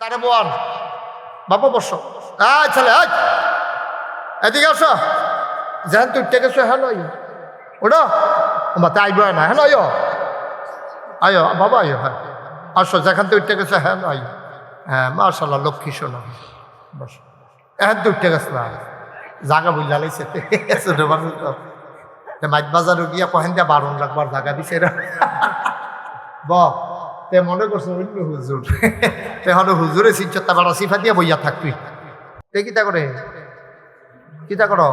তারে বোয়ান বাবা বস ছেলে এদিকে আসো যেন তুই উঠতে গেছো হ্যাঁ নয় ওটা মাতে আইব না হ্যাঁ নয় আয়ো বাবা আয়ো হ্যাঁ আসো যেখান থেকে উঠতে গেছো হ্যাঁ নয় হ্যাঁ মাশাল্লাহ লক্ষ্মী শোনা বস এখন তো উঠতে গেছ না জাগা বুঝলা লাইছে ছোটো মানুষ মাছ বাজারও গিয়া কহেন দিয়া 12 রাখবার জায়গা দিছে তে মনে করছো অন্য হুজুর তেহলে হুজুরে সিচ্ছতা বাড়া সিফা দিয়া বইয়া থাকবি তে কিতা করে কিতা করো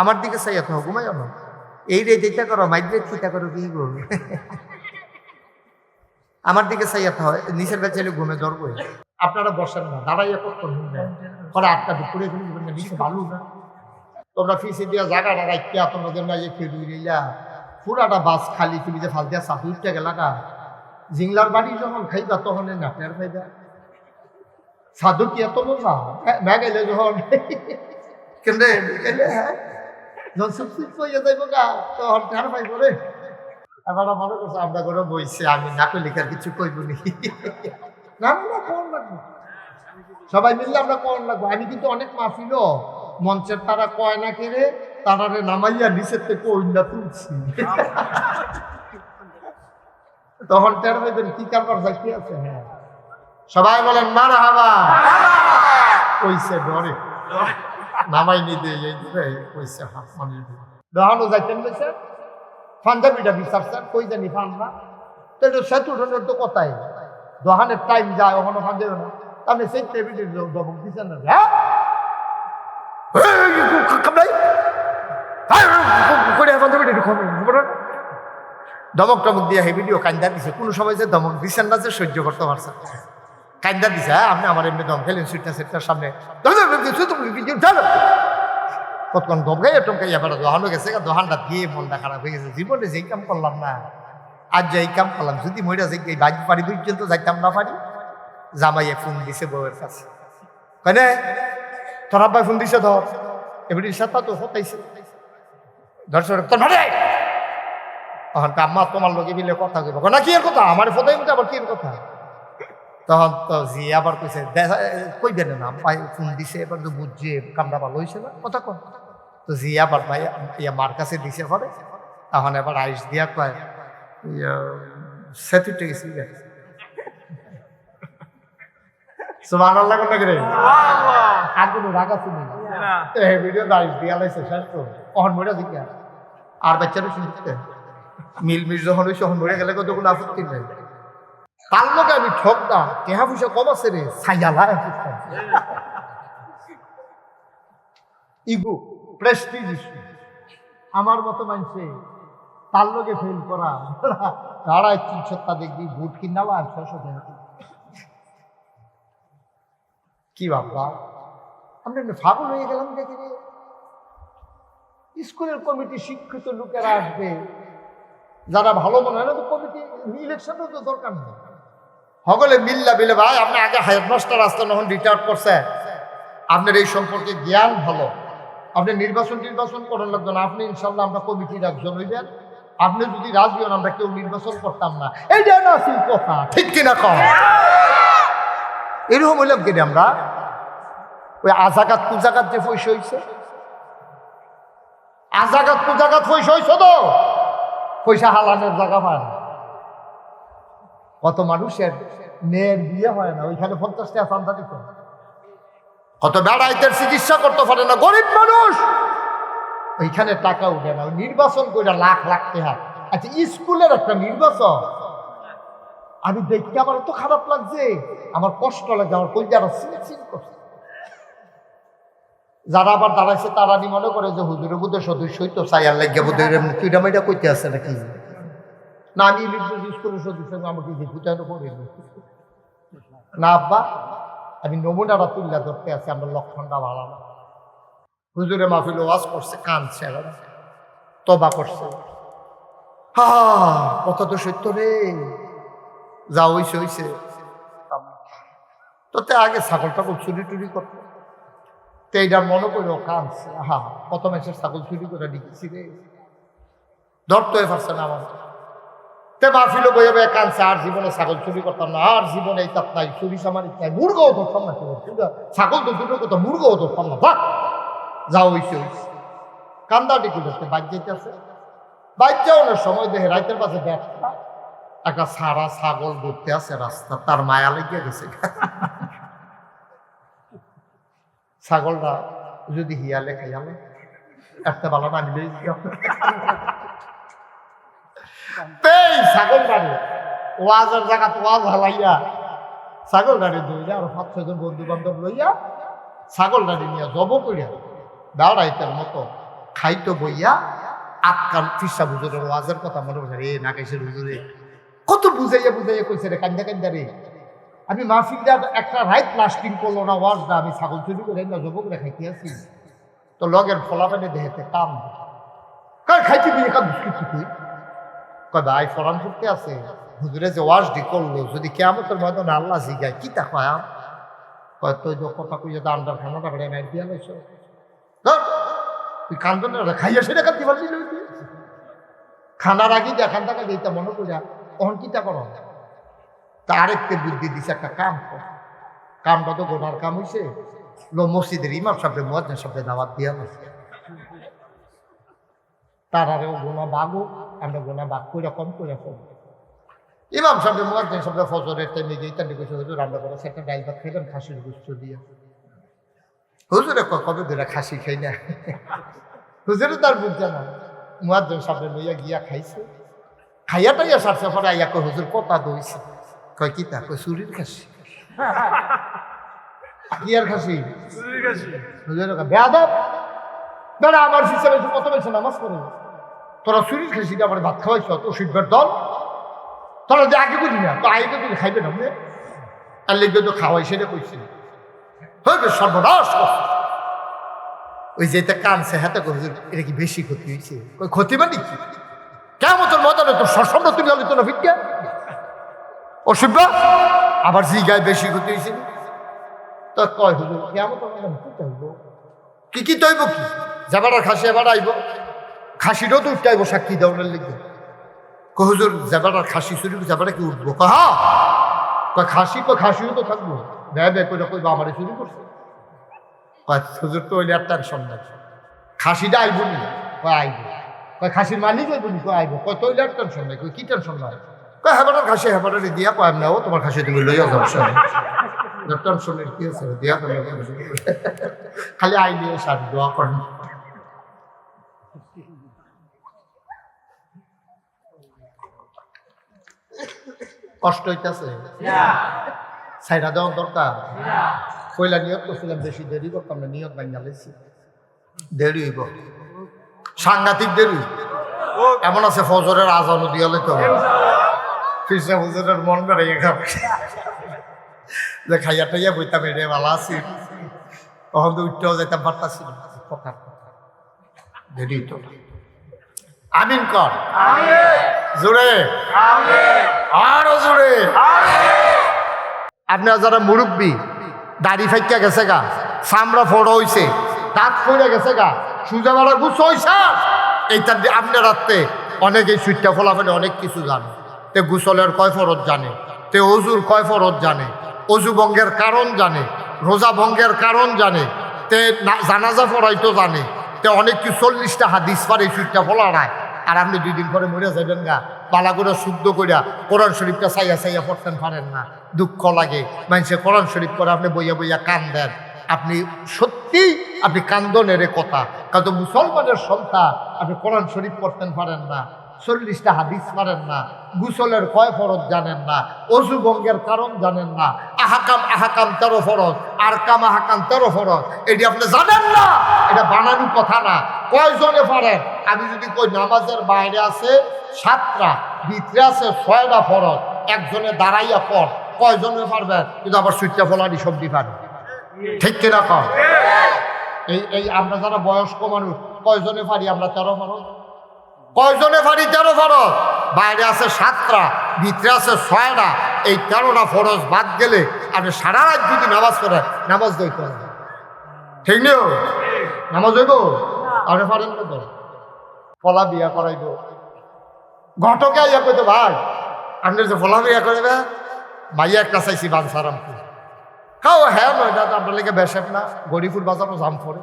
আমার দিকে চাইয়া তো ঘুমাইও না এই রে যেটা করো মাইগ্রেট কিতা করো কি গো আমার দিকে চাইয়া হয় নিচের কাছে ঘুমে ধরবো আপনারা বসেন না দাঁড়াইয়া কখন পরে 8টা দুপুরে নিচে ভালো না তোমরা ফিসে দিয়া জায়গাটা রাখিয়া তোমাদের না যে খেয়ে দিলা পুরাটা বাস খালি তুমি যে ফাল দিয়া সাথে উঠতে গেলা না জিংলার বাড়ি যখন খাইবা তখন না ফের খাইবা সাধু কি এত মজা গেলে যখন কেন্দ্রে গেলে হ্যাঁ যখন সুপ হইয়া যাইব গা তখন ফের পাইব রে এবার মনে করছে আমরা করে বইছে আমি না কই লিখার কিছু কইব নি না না কোন লাগবে সবাই মিললে আমরা কোন লাগবো আমি কিন্তু অনেক মাহফিল মঞ্চের তারা কয় না কেড়ে তারারে নামাইয়া নিচের থেকে ওইনা তুলছি তখন টের হইবেন কি কারবার যাইতে আছে হ্যাঁ সবাই বলেন মারহাবা কইছে ডরে নামাই নি দে এই দিবে কইছে হাত মানি দহানো যাইতেন বলছে পাঞ্জাবিটা বিচারছেন কই জানি ফান না তো সেতু ধরনের তো কথাই দহানের টাইম যায় ওখানে ফান দেবে না আপনি সেই টেবিলের দমক দিচ্ছেন না হ্যাঁ দমক টমক দিয়ে ভিডিও কান্দা দিছে কোনো সময় যে দমক দিচ্ছেন না যে সহ্য করতে পারছেন কান্দা দিছে আপনি আমার এমনি দম খেলেন সুইটটা সেটটার সামনে কতক্ষণ দমকাইয়া টমকাইয়া বেড়া দোহানো গেছে দোহানটা দিয়ে মনটা খারাপ হয়ে গেছে জীবনে যেই কাম করলাম না আজ যে এই কাম করলাম যদি মহিলা যে এই বাইক পারি পর্যন্ত যাইতাম না পারি জামাইয়ে ফোন দিছে বউয়ের কাছে কেন তোর আব্বাই ফোন দিছে ধর এবারে সাথে তো হতাইছে দর্শক তোর ভাড়ে তখন আম্মা তোমার লোকে মিলে কথা কইব না কি এর কথা আমার ফোটাই মধ্যে আবার কি এর কথা তখন তো জি আবার কইছে কইবেন না ভাই ফোন দিছে এবার তো বুঝছে কামটা ভালো হয়েছে না কথা কন তো জি আবার ভাই ইয়া মার কাছে দিছে করে তখন এবার আইস দিয়া কয় সেতুটে গেছি সুবহানাল্লাহ কোন করে আর কোনো রাগ আছে না এই ভিডিও দাইস দিয়া লাইছে শেষ তো অহন মরে দিকা আর বাচ্চারা শুনতে মিল যখন হইছে অহন মরে গেলে কত কোনো আপত্তি নাই তার লোকে আমি ঠকটা কেহা পয়সা কম আছে রে ছাইয়ালা ইগো প্রেস্টিজ আমার মতো মানছে তার লোকে ফেল করা তারাই 300 দেখবি বুট কিনাবা আর 600 টাকা কি বাবা আমরা ফাগল হয়ে গেলাম দেখি রে স্কুলের কমিটি শিক্ষিত লোকেরা আসবে যারা ভালো মনে হয় না তো কমিটি ইলেকশনও তো দরকার নেই সকলে মিল্লা বিলে ভাই আপনি আগে হেডমাস্টার আসতেন যখন রিটায়ার করছে আপনার এই সম্পর্কে জ্ঞান ভালো আপনি নির্বাচন করার লাগতো না আপনি ইনশাল্লাহ আমরা কমিটির একজন হইবেন আপনি যদি রাজি হন আমরা কেউ নির্বাচন করতাম না এইটা না আসল কথা ঠিক কিনা কম এরকম হইলাম কিনে আমরা ওই আজাগাত পূজাগাত যে পয়সা হয়েছে আজাগাত পূজাগাত পয়সা হয়েছে তো পয়সা হালানোর জায়গা পায় না কত মানুষের মেয়ের বিয়ে হয় না ওইখানে 50 টাকা চান্দা দিত কত বেড়াইতের চিকিৎসা করতে পারে না গরিব মানুষ ওইখানে টাকা উঠে না নির্বাচন করে লাখ লাখ টাকা আচ্ছা স্কুলের একটা নির্বাচন আমি দেখতে আমার তো খারাপ লাগছে আমার কষ্ট লাগছে আমার কলজারা চিন করছে যারা আবার দাঁড়াইছে তারা নি মনে করে যে হুজুরের বুদ্ধের সদস্যই তো চাই আর লাগিয়া বুদ্ধের কিরামাইটা কইতে আছে নাকি না আমি স্কুলের সদস্য আমাকে ভুতানো করে না আব্বা আমি নমুনাটা তুল্লা ধরতে আছি আমরা লক্ষণটা ভালো না হুজুরে মাহফিল ওয়াজ করছে কাঁদছে তবা করছে হা কথা তো সত্য রে যা হইছে তো আগে ছাগল টাগল চুরি টুরি করতো তো এইটার মনে করে কাঁদছে হা কত মেসের ছাগল চুরি করে দিচ্ছি রে ধরতে পারছে না আমার তে মাহফিলও বইয়ে বইয়ে কানছে, আর জীবনে ছাগল চুরি করতাম না, আর জীবনে এই তাপ নাই, চুরি সামারি নাই, মুরগাও ধরতাম না, ছাগল তো দুটো কথা, মুরগাও ধরতাম না, বা যাও হইছে কান্দাটি করতে বাইক যেতেছে। বাইক যাওয়ানোর সময় দেখে রাইতের পাশে দেখা একটা সারা ছাগল ঘুরতে আছে রাস্তা, তার মায়া লেগে গেছে। ছাগলটা যদি হিয়ালে খাইয়ালে একটা ভালো বানিয়ে ছাগল গাড়ি ওয়াজের জায়গা ওয়াজ হালাইয়া ছাগল গাড়ি দইয়া আর 5-6 জন বন্ধু বান্ধব লইয়া ছাগল গাড়ি নিয়ে জব করিয়া দাঁড়াইতের মতো খাইতো বইয়া আটকান ফিসা হুজুরের ওয়াজের কথা মনে পড়ছে, রে নাকেশের হুজুরে কত বুঝাইয়া বুঝাইয়া কইছে রে, কান্দা কান্দা রে, আমি মাহফিলটা একটা রাইট লাস্টিং করলো না ওয়াজটা, আমি ছাগল চুরি করে না জব করে খাইতে আছি। তো লগের ফলাফেনে দেহেতে কাম খাইতে দিয়ে কাম বিস্কুট তুই কয় ভাই ফরান করতে আছে হুজুরে যে ওয়াজটি করলো, যদি কিয়ামতের ময়দানে আল্লাহ জিগায় কি তা কয় কয় তুই যে কথা কইয়া দান্ডার খানাটা বেড়ে মাইর দিয়া লাইছ, তুই কান্দন খাইয়া সেটা কাঁদতে পারলি খানার আগে দেখান টাকা দিতে মনে করিয়া তখন কিতা করো। তা আরেকটা বুদ্ধি দিছে, একটা কাম কর, কামটা তো গোনার কাম হইছে, লো মসজিদের ইমাম সাহেব মুয়াজ্জিন সাহেব দাওয়াত দিয়া গেছে, তার আরেও গোনা বাগো, আমরা গোনা বাগ কইরা কম কইরা কম। ইমাম সাহেব মুয়াজ্জিন সাহেব ফজরের টাইমে গিয়ে তান্ডি কইছে, হুজুর আমরা করে সেটা ডাইল ভাত খাইবেন খাসির গোশত দিয়ে। হুজুরে কবে ধরে খাসি খাই না, হুজুরে তার বুঝছে না। মুয়াজ্জিন সাহেব লইয়া গিয়া খাইছে, খাইয়া টাইয়া সারছে পরে আইয়া কয় হুজুর কথা দইছে, কয় কি তা, কয় চুরির খাসি। কি আর খাসি? হুজুর বেয়াদব বেড়া, আমার হিসাবে কত বেছে নামাজ পড়ে, তোরা চুরির খাসিটা আমার ভাত খাওয়াইছ, তো শিখবার দল তোরা যে আগে বুঝি না, তো আগে তুমি খাইবে না আর লিখবে তো খাওয়াই, সেটা কইছি হইবে সর্বনাশ। ওই যেটা কানছে হাতে হুজুর এটা কি বেশি ক্ষতি হয়েছে, ওই ক্ষতি মানে কি, কেমন তোর মতনে তোর সর্ষণ তুমি হলে তো না ভিক্ষা অসুবিধা, আবার জিগায় বেশি ক্ষতি হয়েছে তো কয় হুজুর কেমন তোর কি চাইব, কি তৈব কি যাবার খাসি এবার আইব, খাসিটাও তো উঠতে আইব সাক্ষী দেওয়ার লিখবে। হুজুর যাবার খাসি চুরি যাবার কি উঠবো, কয় খাসি, খাসিও তো থাকবো, ব্যয় ব্যয় করে কইবা আমার চুরি করছে। হুজুর তো ওইলে আর টেনশন নাই, খাসিটা আইব নি, কয় আইব, কয় খাসির মালিক আইব নি, কয় আইব, কয় তৈলে আর টেনশন নাই, কই কি টেনশন নাই, কয় হেবাটার খাসি হেবাটারে দিয়া কয় না, ও তোমার খাসি তুমি লইয়া যাও, টেনশনের কি আছে দিয়া খালি আই দিয়ে সার দোয়া করেন। কষ্ট হইতেছে সাইডা দেওয়ার দরকার, কইলা নিয়ত করছিলাম বেশি দেরি করতাম না, নিয়ত ভাঙা লেছি, দেরি হইব, সাংঘাতিক দেরি। এমন আছে ফজরের আজানও দিয়া লইতে হবে, কৃষ্ণ ফজরের মন বেড়াইয়া খাবে যে খাইয়া টাইয়া বইতাম এড়ে ভালো আছি, তখন তো উঠতেও যেতাম পারতাছি না, কথা দেরি তো। আমিন কর জোরে, আরো জোরে। আপনারা যারা মুরব্বী, দাড়ি ফাইকা গেছে গা, চামড়া ফোড়া হইছে, দাঁত পড়ে গেছে গা, সুজা মারা গুছ হইছে, এইটা আপনার রাত্রে অনেকে সুইটটা ফোলা ফেলে অনেক কিছু জানে, তে গুসলের কয় ফরজ জানে, তে অজুর কয় ফরজ জানে, অজু ভঙ্গের কারণ জানে, রোজা ভঙ্গের কারণ জানে, তে জানাজা পড়াইতো জানে, তে অনেক কিছু 40টা হাদিস পারে এই সুইটটা ফোলা নাই। আর আপনি 2 দিন পরে মরে যাবেন গা, পালা করে শুদ্ধ করিয়া কোরআন শরীফটা চাইয়া চাইয়া পড়তেন পারেন না, দুঃখ লাগে। মানুষে কোরআন শরীফ করে আপনি বইয়া বইয়া কান দেন, আপনি সত্যি আপনি কান্দনের কথা, কারণ মুসলমানের সন্তান আপনি কোরআন শরীফ পড়তেন পারেন না, 40টা হাদিস পারেন না, গুসলের কয় ফরজ জানেন না, অজু ভঙ্গের কারণ জানেন না, আহাকাম 13 ফরজ, আর কাম আহাকাম 13 ফরজ, এটি আপনি জানেন না, এটা বানানো কথা না। কয়জনে পারেন? আমি যদি কই নামাজের বাইরে আছে 7টা, ভিতরে আছে 6টা ফরজ, একজনে দাঁড়াইয়া পড়, কয়জনে পারবেন? কিন্তু আবার সুইটটা ফলানি সবজি পারে, ঠিক কিনা কম? এই আমরা যারা বয়স্ক মানুষ কয়জনে পারি আমরা 13 ফরজ? কয়জনে পারি 13 ফরজ? বাইরে আছে 7টা, ভিতরে আছে 6টা, এই 13টা ফরজ বাদ গেলে আপনি সারা রাত যদি নামাজ পড়েন, নামাজ দইতে হবে, ঠিক নিও? নামাজ হইব? আপনি পারেন না তো, ফলা বিয়া করাইব, ঘটকে ইয়া কইতো ভাই আপনার যে ফলা বিয়া করবে মাইয়া একটা চাইছি বাঞ্ছারামপুর খাও হ্যাঁ নয় দাদা আপনার লেগে বেসেন না গরিপুর বাজারও জাম পড়ে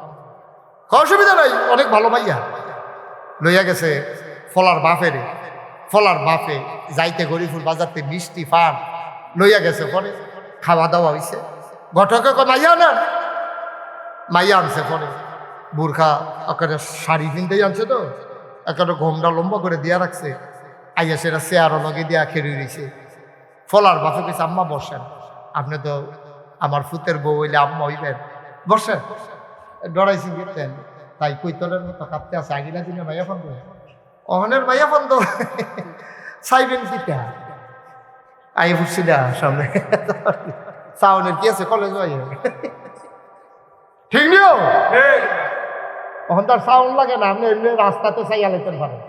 অসুবিধা নাই অনেক ভালো মাইয়া লইয়া গেছে ফলার বাপে যাইতে গরিপুর বাজারতে মিষ্টি পান লইয়া গেছে পরে খাওয়া দাওয়া হয়েছে ঘটকে মাইয়া না মাইয়া আনছে পরে বুর্খা একেবারে শাড়ি কিনতেই আনছে তো একেবারে ঘোমটা লম্বা করে দিয়া রাখছে আইয়া সেটা চেয়ারও লগে দিয়া খেয়ে রয়েছে ফলার বাপে কেছে আম্মা বসেন আপনি তো আমার ফুতের বউ হইলে আম্মা হইবেন বসেন ডরাইছি গেতেন তাই কৈতলের মতো কাঁপতে আছে আগিলা দিনে মাইয়া ফোন করে অহনের মাইয়া ফোন তো চাইবেন কিটা আই ফুটছি না সামনে সাউনের কি আছে কলেজ ঠিক নিও তখন তার সাউন্ড লাগে না আপনি এমনি রাস্তাতে চাইয়া লেতেন পারেন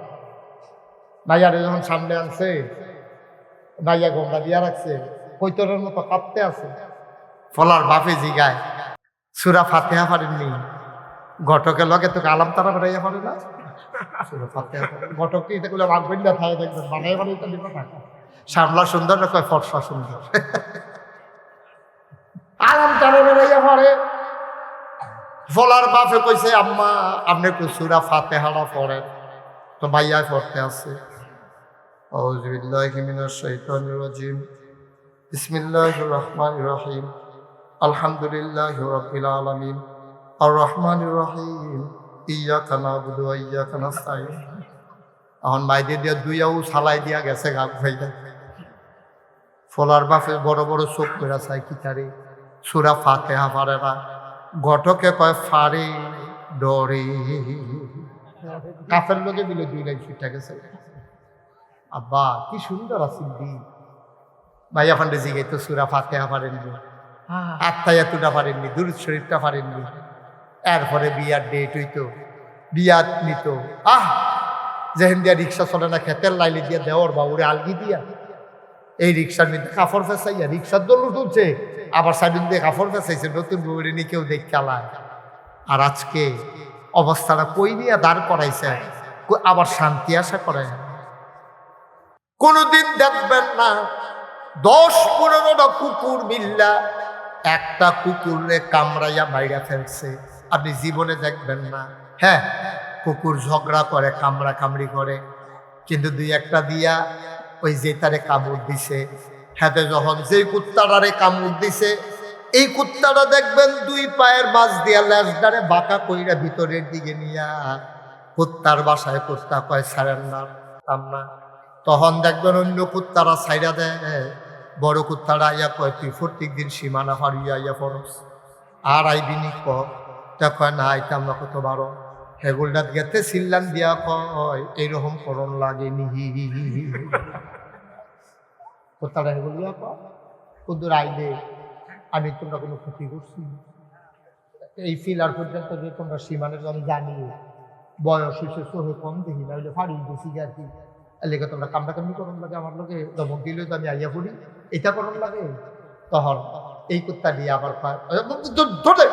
ভাইয়ারে যখন সামনে আনছে ভাইয়া গোমরা দিয়া রাখছে কৈতরের মতো কাঁপতে আছে ফলার বাপে জিগায় সুরা ফাতেহা পারেননি ঘটকের লগে তোকে আলাম তারা বেড়াইয়া পারে না সুরা ফাতেহা ঘটককে এটা করলে রাখবেন না থাকে দেখবেন বানাই বানাই তো দিব থাকে সামলা সুন্দর না কয় ফর্সা সুন্দর আলাম তারা বেড়াইয়া পারে ফলার বাপে কইছে আম্মা আপনি একটু সুরা ফাতেহাটা পড়েন তো ভাইয়া পড়তে আছে আউযু বিল্লাহি মিনাশ শাইতানির রাজিম বিসমিল্লাহির রহমানির রহিম আলহামদুলিল্লাহি রাব্বিল আলামিন আর রহমানির রহিম ইয়াকা নাবুদু ওয়া ইয়াকা নাস্তাইন এখন মাইদে দিয়া দুইয়াও সালাই দিয়া গেছে গাব ভাইয়া ফলার বাপে বড় বড় চোখ করে চাই কি তারে সূরা ফাতিহা পারে না ঘটকে কয় ফারে ডরে কাফের লোকে দিল দুই লাইন ছুটে গেছে আব্বা কি সুন্দর আছিল দি ভাইয়া ফান্ডে জিগে তো সূরা ফাতিহা পারেননি আত্মায়াতুটা পারেননি দুরূদ শরীফটা পারেননি এরপরে বিয়ার ডেট হইতো বিয়াত নিত যেহেন দিয়া রিক্সা চলে না খেতের লাইলে দিয়া দেওয়ার বাবুরে আলগি দিয়া এই রিক্সার মধ্যে কাপড় ফেসাইয়া রিক্সার দল উঠছে আবার সাইডিন দিয়ে কাপড় ফেসাইছে নতুন বউরে নিয়ে কেউ দেখ খেলায় আর আজকে অবস্থাটা কই নিয়ে দাঁড় করাইছে আবার শান্তি আশা করায় কোনদিন দেখবেন না 10-15টা কুকুর মিল্লা একটা কুকুরে কামড়াইয়া মাইরা ফেলছে আপনি জীবনে দেখবেন না হ্যাঁ কুকুর ঝগড়া করে কামড়া কামড়ি করে কিন্তু দুই একটা দিয়া ওই যে তারে কামড় দিছে হাতে যখন যে কুত্তাটারে কামড় দিছে এই কুত্তাটা দেখবেন দুই পায়ের মাছ দিয়া ল্যাসডারে বাঁকা কইরা ভিতরের দিকে নিয়া কুত্তার বাসায় কুত্তা কয় সারেন্ডার না তখন দেখবেন অন্য কুত্তারা ছাইরা দেয় বড় কুত্তারা আইয়া কয় তুই প্রত্যেক দিন সীমানা হারিয়ে আইয়া পড়স আর আইবিনি কয় না আইতাম না কত বারো হেগুলডাত গেতে সিল্লান দিয়া কয় এইরকম করণ লাগেনি কুত্তারা হেগুল দিয়া কয় কুদ্দুর আইলে আমি তোমরা কোনো ক্ষতি করছি এই ফিলার পর্যন্ত যে তোমরা সীমানের আমি জানি বয়স হয়েছে চোখে কম দেখি না হইলে ফাড়ি বেশি আর কি লেগে তোমরা কামড়াকামড়ি করণ লাগে আমার লোকে দমক দিলে তো আমি আইয়া পড়ি এটা করণ লাগে তখন এই কুত্তা দিয়ে আবার ধরে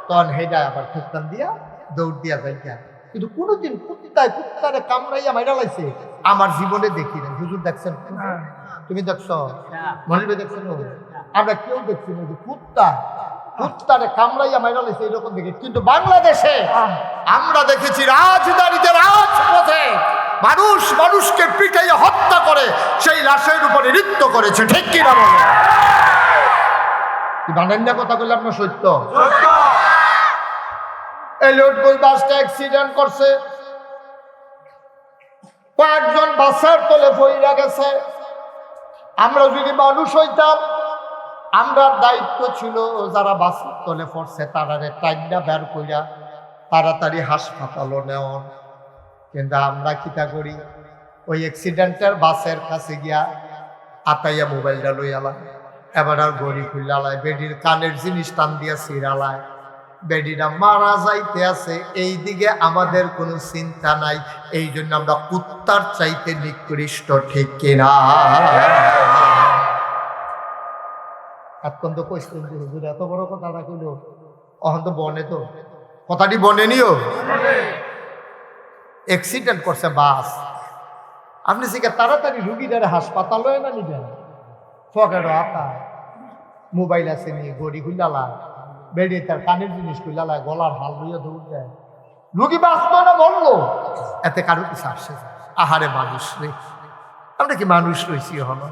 তখন হেডা আবার কুত্তান দিয়া দৌড় দিয়া যাইয়া কিন্তু কোনোদিন কুত্তারে কামড়াইয়া মাইরা লাইছে আমার জীবনে দেখি না হুজুর দেখছেন তুমি দেখছো মনে দেখছো আমরা কেউ দেখছি না যে কুত্তারে কামড়াইয়া মাইরা লাইছে এরকম দেখি কিন্তু বাংলাদেশে আমরা দেখেছি রাজধানীতে রাজপথে মানুষ মানুষকে পিটাইয়া হত্যা করে সেই লাশের উপরে নৃত্য করেছে ঠিক কিনা বলে বানান্যা কথা বললে আপনার সত্য এই লোটবই বাসটা অ্যাক্সিডেন্ট করছে কয়েকজন বাসের তলে পইরা গেছে আমরা যদি মানুষ হইতাম আমরা দায়িত্ব ছিল যারা বাসের তলে পড়ছে তারারে টাইনা বের কইরা তাড়াতাড়ি হাসপাতালে নেওয়ার কিন্তু আমরা কিতা করি ওই অ্যাক্সিডেন্টের বাসের কাছে গিয়া আতাইয়া মোবাইলটা লইয়ালাম এবার আর গড়ি খুললালায় বেডির কানের জিনিস টান দিয়া ছিঁড়ালায় বেডিটা মারা যাইতে আছে এই দিকে আমাদের কোনো চিন্তা নাই এই জন্য আমরা কুত্তার চাইতে নিকৃষ্ট ঠিক কিনা এখন তো কইছেন হুজুর এত বড় কথাটা কইল অহন তো বনে তো কথাটি বনে নিও অ্যাক্সিডেন্ট করছে বাস আপনি থেকে তাড়াতাড়ি রুগীটারে হাসপাতাল না নিবেন, ফকেট আতা মোবাইল আছে নি, গড়ি খুলালায়, বেড়ে তার কানের জিনিস খুলালায়, গলার হাল লইয়া দৌড় দেয়, রুগী বাঁচতো না মরলো, এতে কারো কিছু আসে। আহারে মানুষ রে, আমরা কি মানুষ রয়েছি? হন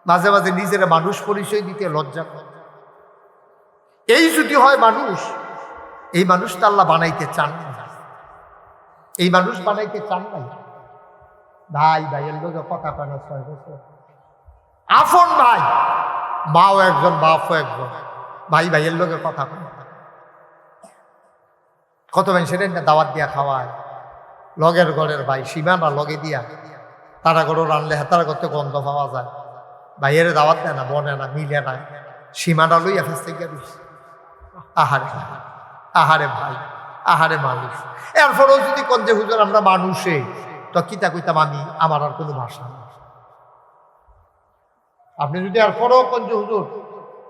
মাঝে মাঝে নিজের মানুষ পরিচয় দিতে লজ্জা করে। এই যদি হয় মানুষ, এই মানুষটা আল্লাহ বানাইতে চান না, এই মানুষ বানাইতে চান নাই। ভাই ভাইয়ের লোক কথা কয় না, 6 বছর আপন ভাই, মাও একজন বাপও একজন, ভাই ভাইয়ের লোকের কথা কয়। কত মানুষের দাওয়াত দিয়া খাওয়ায়, লগের ঘরের ভাই সীমানা লগে দিয়া, তারা গরু রানলে হেতারা করতে গন্ধ পাওয়া যায়, ভাইয়ের দাওয়াত দেয় না, বনে না, মিলে না, সীমানা লইয়া ফেসতে গিয়ে দিচ্ছে। আহারে আহারে ভাই, আহারে মানুষ। এরপরেও যদি কোন যে হুজুর আমরা মানুষে, তো কিতা কইতাম আমি, আমার আর কোনো ভাষা নেই। আপনি যদি এরপরেও কোন যে হুজুর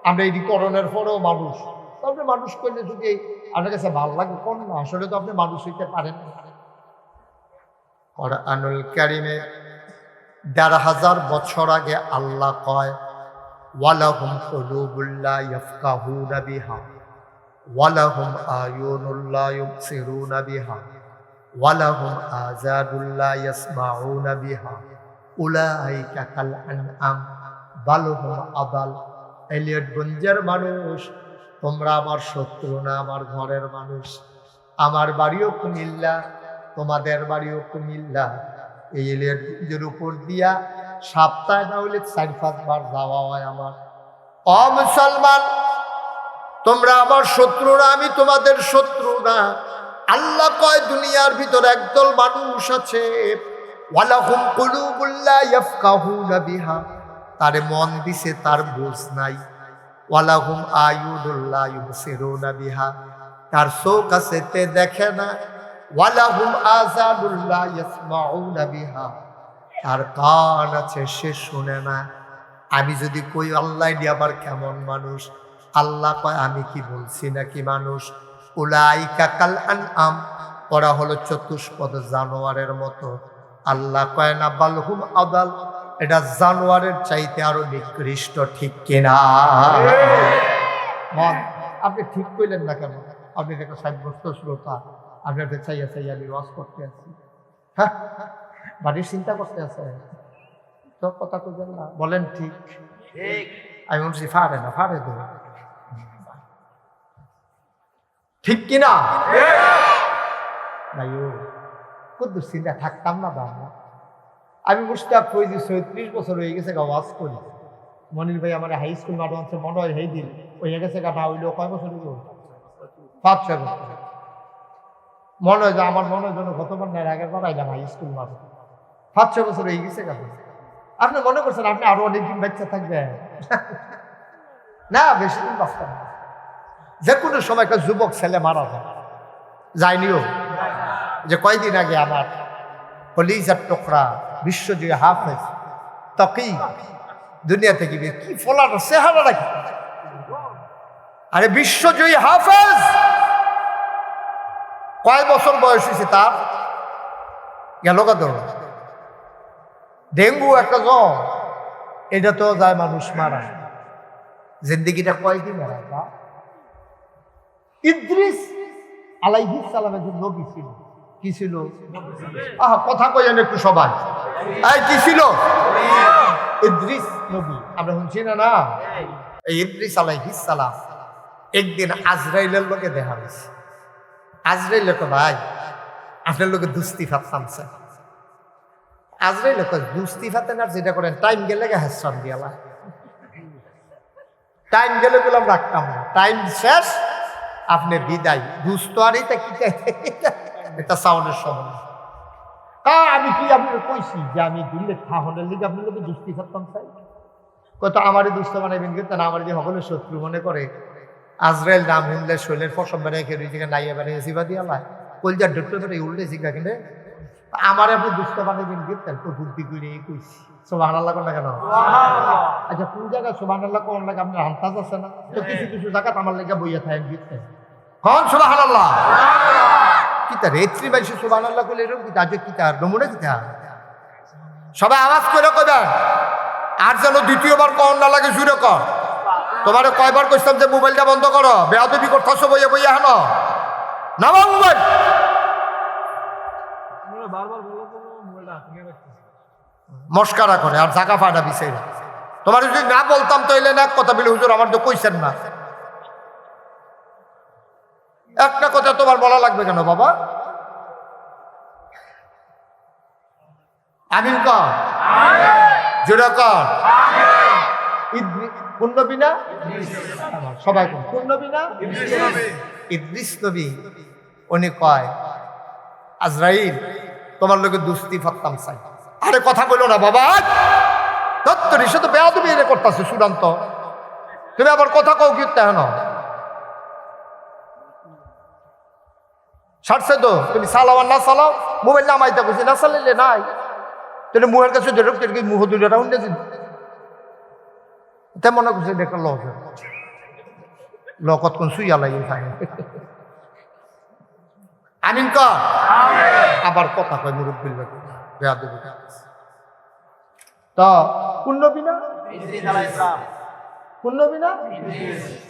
আমরা এই করণের পরেও মানুষ, তাহলে মানুষ করলে যদি আপনার কাছে ভালো লাগে কোন না, আসলে তো আপনি মানুষ হইতে পারেন না। কুরআনুল কারীমে ১,৫০০ বছর আগে আল্লাহ কয়, ওয়ালাহুম কুলুবুল লা ইয়াফকাহুনা বিহা ওয়ালাহুম আয়ুনুল লা ইউবসিরুনা বিহা ওয়ালাহুম আযানুল লা ইয়াসমাউনা বিহা উলাইকা কাল আনআম বাল হুম আদাল। এলিয়টগঞ্জের মানুষ, তোমরা আমার শত্রু না, আমার ঘরের মানুষ। আমার বাড়িও কুমিল্লা, তোমাদের বাড়িও কুমিল্লা। এই এলিয়টগঞ্জের উপর দিয়া সপ্তাহে না হলে 4-5 বার যাওয়া হয় আমার। অ মুসলমান, তোমরা আমার শত্রু না, আমি তোমাদের শত্রু না। আল্লাহ কয় দুনিয়ার ভিতর একদল মানুষ আছে, ওয়ালাহুম কুলুবুল লা ইয়াফকাহুনা বিহা, তারে মন দিছে তার বুঝ নাই। ওয়ালাহুম আয়ুনুল লা ইউবসিরুনা বিহা, তার চোখ আছে তে দেখে না। ওয়ালাহুম আযানুল লা ইয়াসমাউনা বিহা, তার কান আছে সে শুনে না। আমি যদি কই আল্লাহ এডি আবার কেমন মানুষ, আল্লাহ কয় আমি কি বলছি নাকি মানুষ। উলাইকা কাল আনআম, ওরা হলো চতুষ্পদ জানোয়ারের মতো। আল্লাহ কয় না বালহুম আদাল, এটা জানোয়ারের চাইতে আরো নিকৃষ্ট। ঠিক কিনা? আপনি ঠিক কইলেন না কেন? আপনি একটা সাব্যস্ত শ্রোতা, আপনাদের চাইয়া চাইয়া আমি ওয়াজ করতে আছি, হ্যাঁ বাড়ির চিন্তা করতে আছে, তো কথা কইবেন না, বলেন ঠিক। আমি বলছি ফাড়ে না, ফাড়ে দেব, ঠিক কিনা? ভাই ও কত চিন্তা থাকতাম না বাবা। আমি মুস্তাক ফৈজি ৩৬ বছর হয়ে গেছে ওয়াজ করি। মনির ভাই আমার হাই স্কুল মাঠে আছে, মনে হয় সেই দিন হয়ে গেছে গা, না হইলেও কয় বছর হইল? ৫-৬ বছর মনে হয় যে আমার মনে হয় যেন গতবার না আগের বার আইলাম হাই স্কুল মাঠে। ৫-৬ বছর হয়ে গেছে গা। আপনি মনে করছেন আপনি আরো অনেকদিন বাচ্চা থাকবেন? না, বেশি দিন বাঁচতাম না। যে কোনো সময় একটা যুবক ছেলে মারা যায়, যায়নিও। যে কয়দিন আগে আমার কলিজার টুকরা বিশ্বজয়ী হাফেজ তকি দুনিয়া থেকে কি ফলানো চেহারা রাখি, আরে বিশ্বজয়ী হাফেজ, কয় বছর বয়স হয়েছে তার, গেল কত। ডেঙ্গু একটা জ্বর, এটা তো যায় মানুষ মারা, জিন্দিগিটা কয়দিন মারা। ইদ্রিস আলাইহিস সালামের যে নবী ছিল, কি ছিল? কথা কইেন একটু সবাই, এই কি ছিল? ইদ্রিস নবী, আমরা শুনছি না না? এই ইদ্রিস আলাইহিস সালাম একদিন আজরাইলের লোকে দেখা হয়েছে। আজরাইল লোক, ভাই আপনার লোকে দুস্তি ফাতছে। আজরাইল লোক দুস্তি ফাতেন, আর যেটা করেন টাইম গেলে হেসন দিয়ালা, টাইম গেলে বললাম রাখতাম না, টাইম শেষ, আপনি বিদায়। দুস্থ আর এটা সাউন্ডের সময়। আমি কি আপনার কইছি যে আমি দিল্লি থাহনের লিগে আপনার লোকে দুস্তি ফাততাম চাই? কত আমারই দুস্থ বানাইবেন, কিন্তু না আমার যে সকলের শত্রু মনে করে। আজরাইল নাম শুনলে শৈলের ফসম বেড়ে খেয়ে থেকে নাইয়া বেড়ে জিবা দিয়ালা, কলজার ডক্টর বেড়ে উল্টে জিগা কিনে আমার আপনি দুস্থ বানাইবেন, গেতেন তো বুদ্ধি করে কইছি। সুবহানাল্লাহ কোন না কেন? আচ্ছা, কোন জায়গায় সুবহানাল্লাহ কোন লাগে আপনার আন্দাজ আছে না? তো কিছু কিছু জায়গায় আমার লেগে বইয়া থাকেন গেতেন, কোন সুবহানাল্লাহ কিতা রেত্রি বাইশে সুবহানাল্লাহ কইলে এরকম কিতা, আজ কিতা নমুনা কিতা সবাই আওয়াজ করে কইবেন, আর যেন দ্বিতীয়বার কর না লাগে জুড়ে কর। তোমারে কয়বার কইতাম যে মোবাইলটা বন্ধ করো, বেয়াদবি করতেছো বইয়া বইয়া হেন নামা মোবাইল। মস্কারা করে আর জায়গা ফাটা বিষয় না। তোমার যদি না বলতাম তো এলে না কথা বলে হুজুর আমার তো কইছেন না। একটা কথা তোমার বলা লাগবে কেন বাবা? আমিন কর, জোরে কর। কোন নবী না? সবাই কোন নবী না? ইদ্রিস নবী। উনি কয় আজরাইল তোমার লোকে দুস্তি ফাত্তাম চাই। আরে কথা বলো না বাবা, দত্তরি সে তো বেয়াদবি এনে করতেছে চূড়ান্ত। তুমি আবার কথা কও কি হেন সারছে তো তুমি চালাও আর না চালাও, মোবাইল নামাইতে করছি না চালাইলে নাই। তুমি মুহের কাছে মুহ দুটো রাউন্ড তেমন করছে দেখা কতক্ষণ শুইয়া লাগে থাকে। আমিন কর। আবার কথা কয় মুরব্বির বেয়াদবি। তো কোন নবী না? কোন নবী না?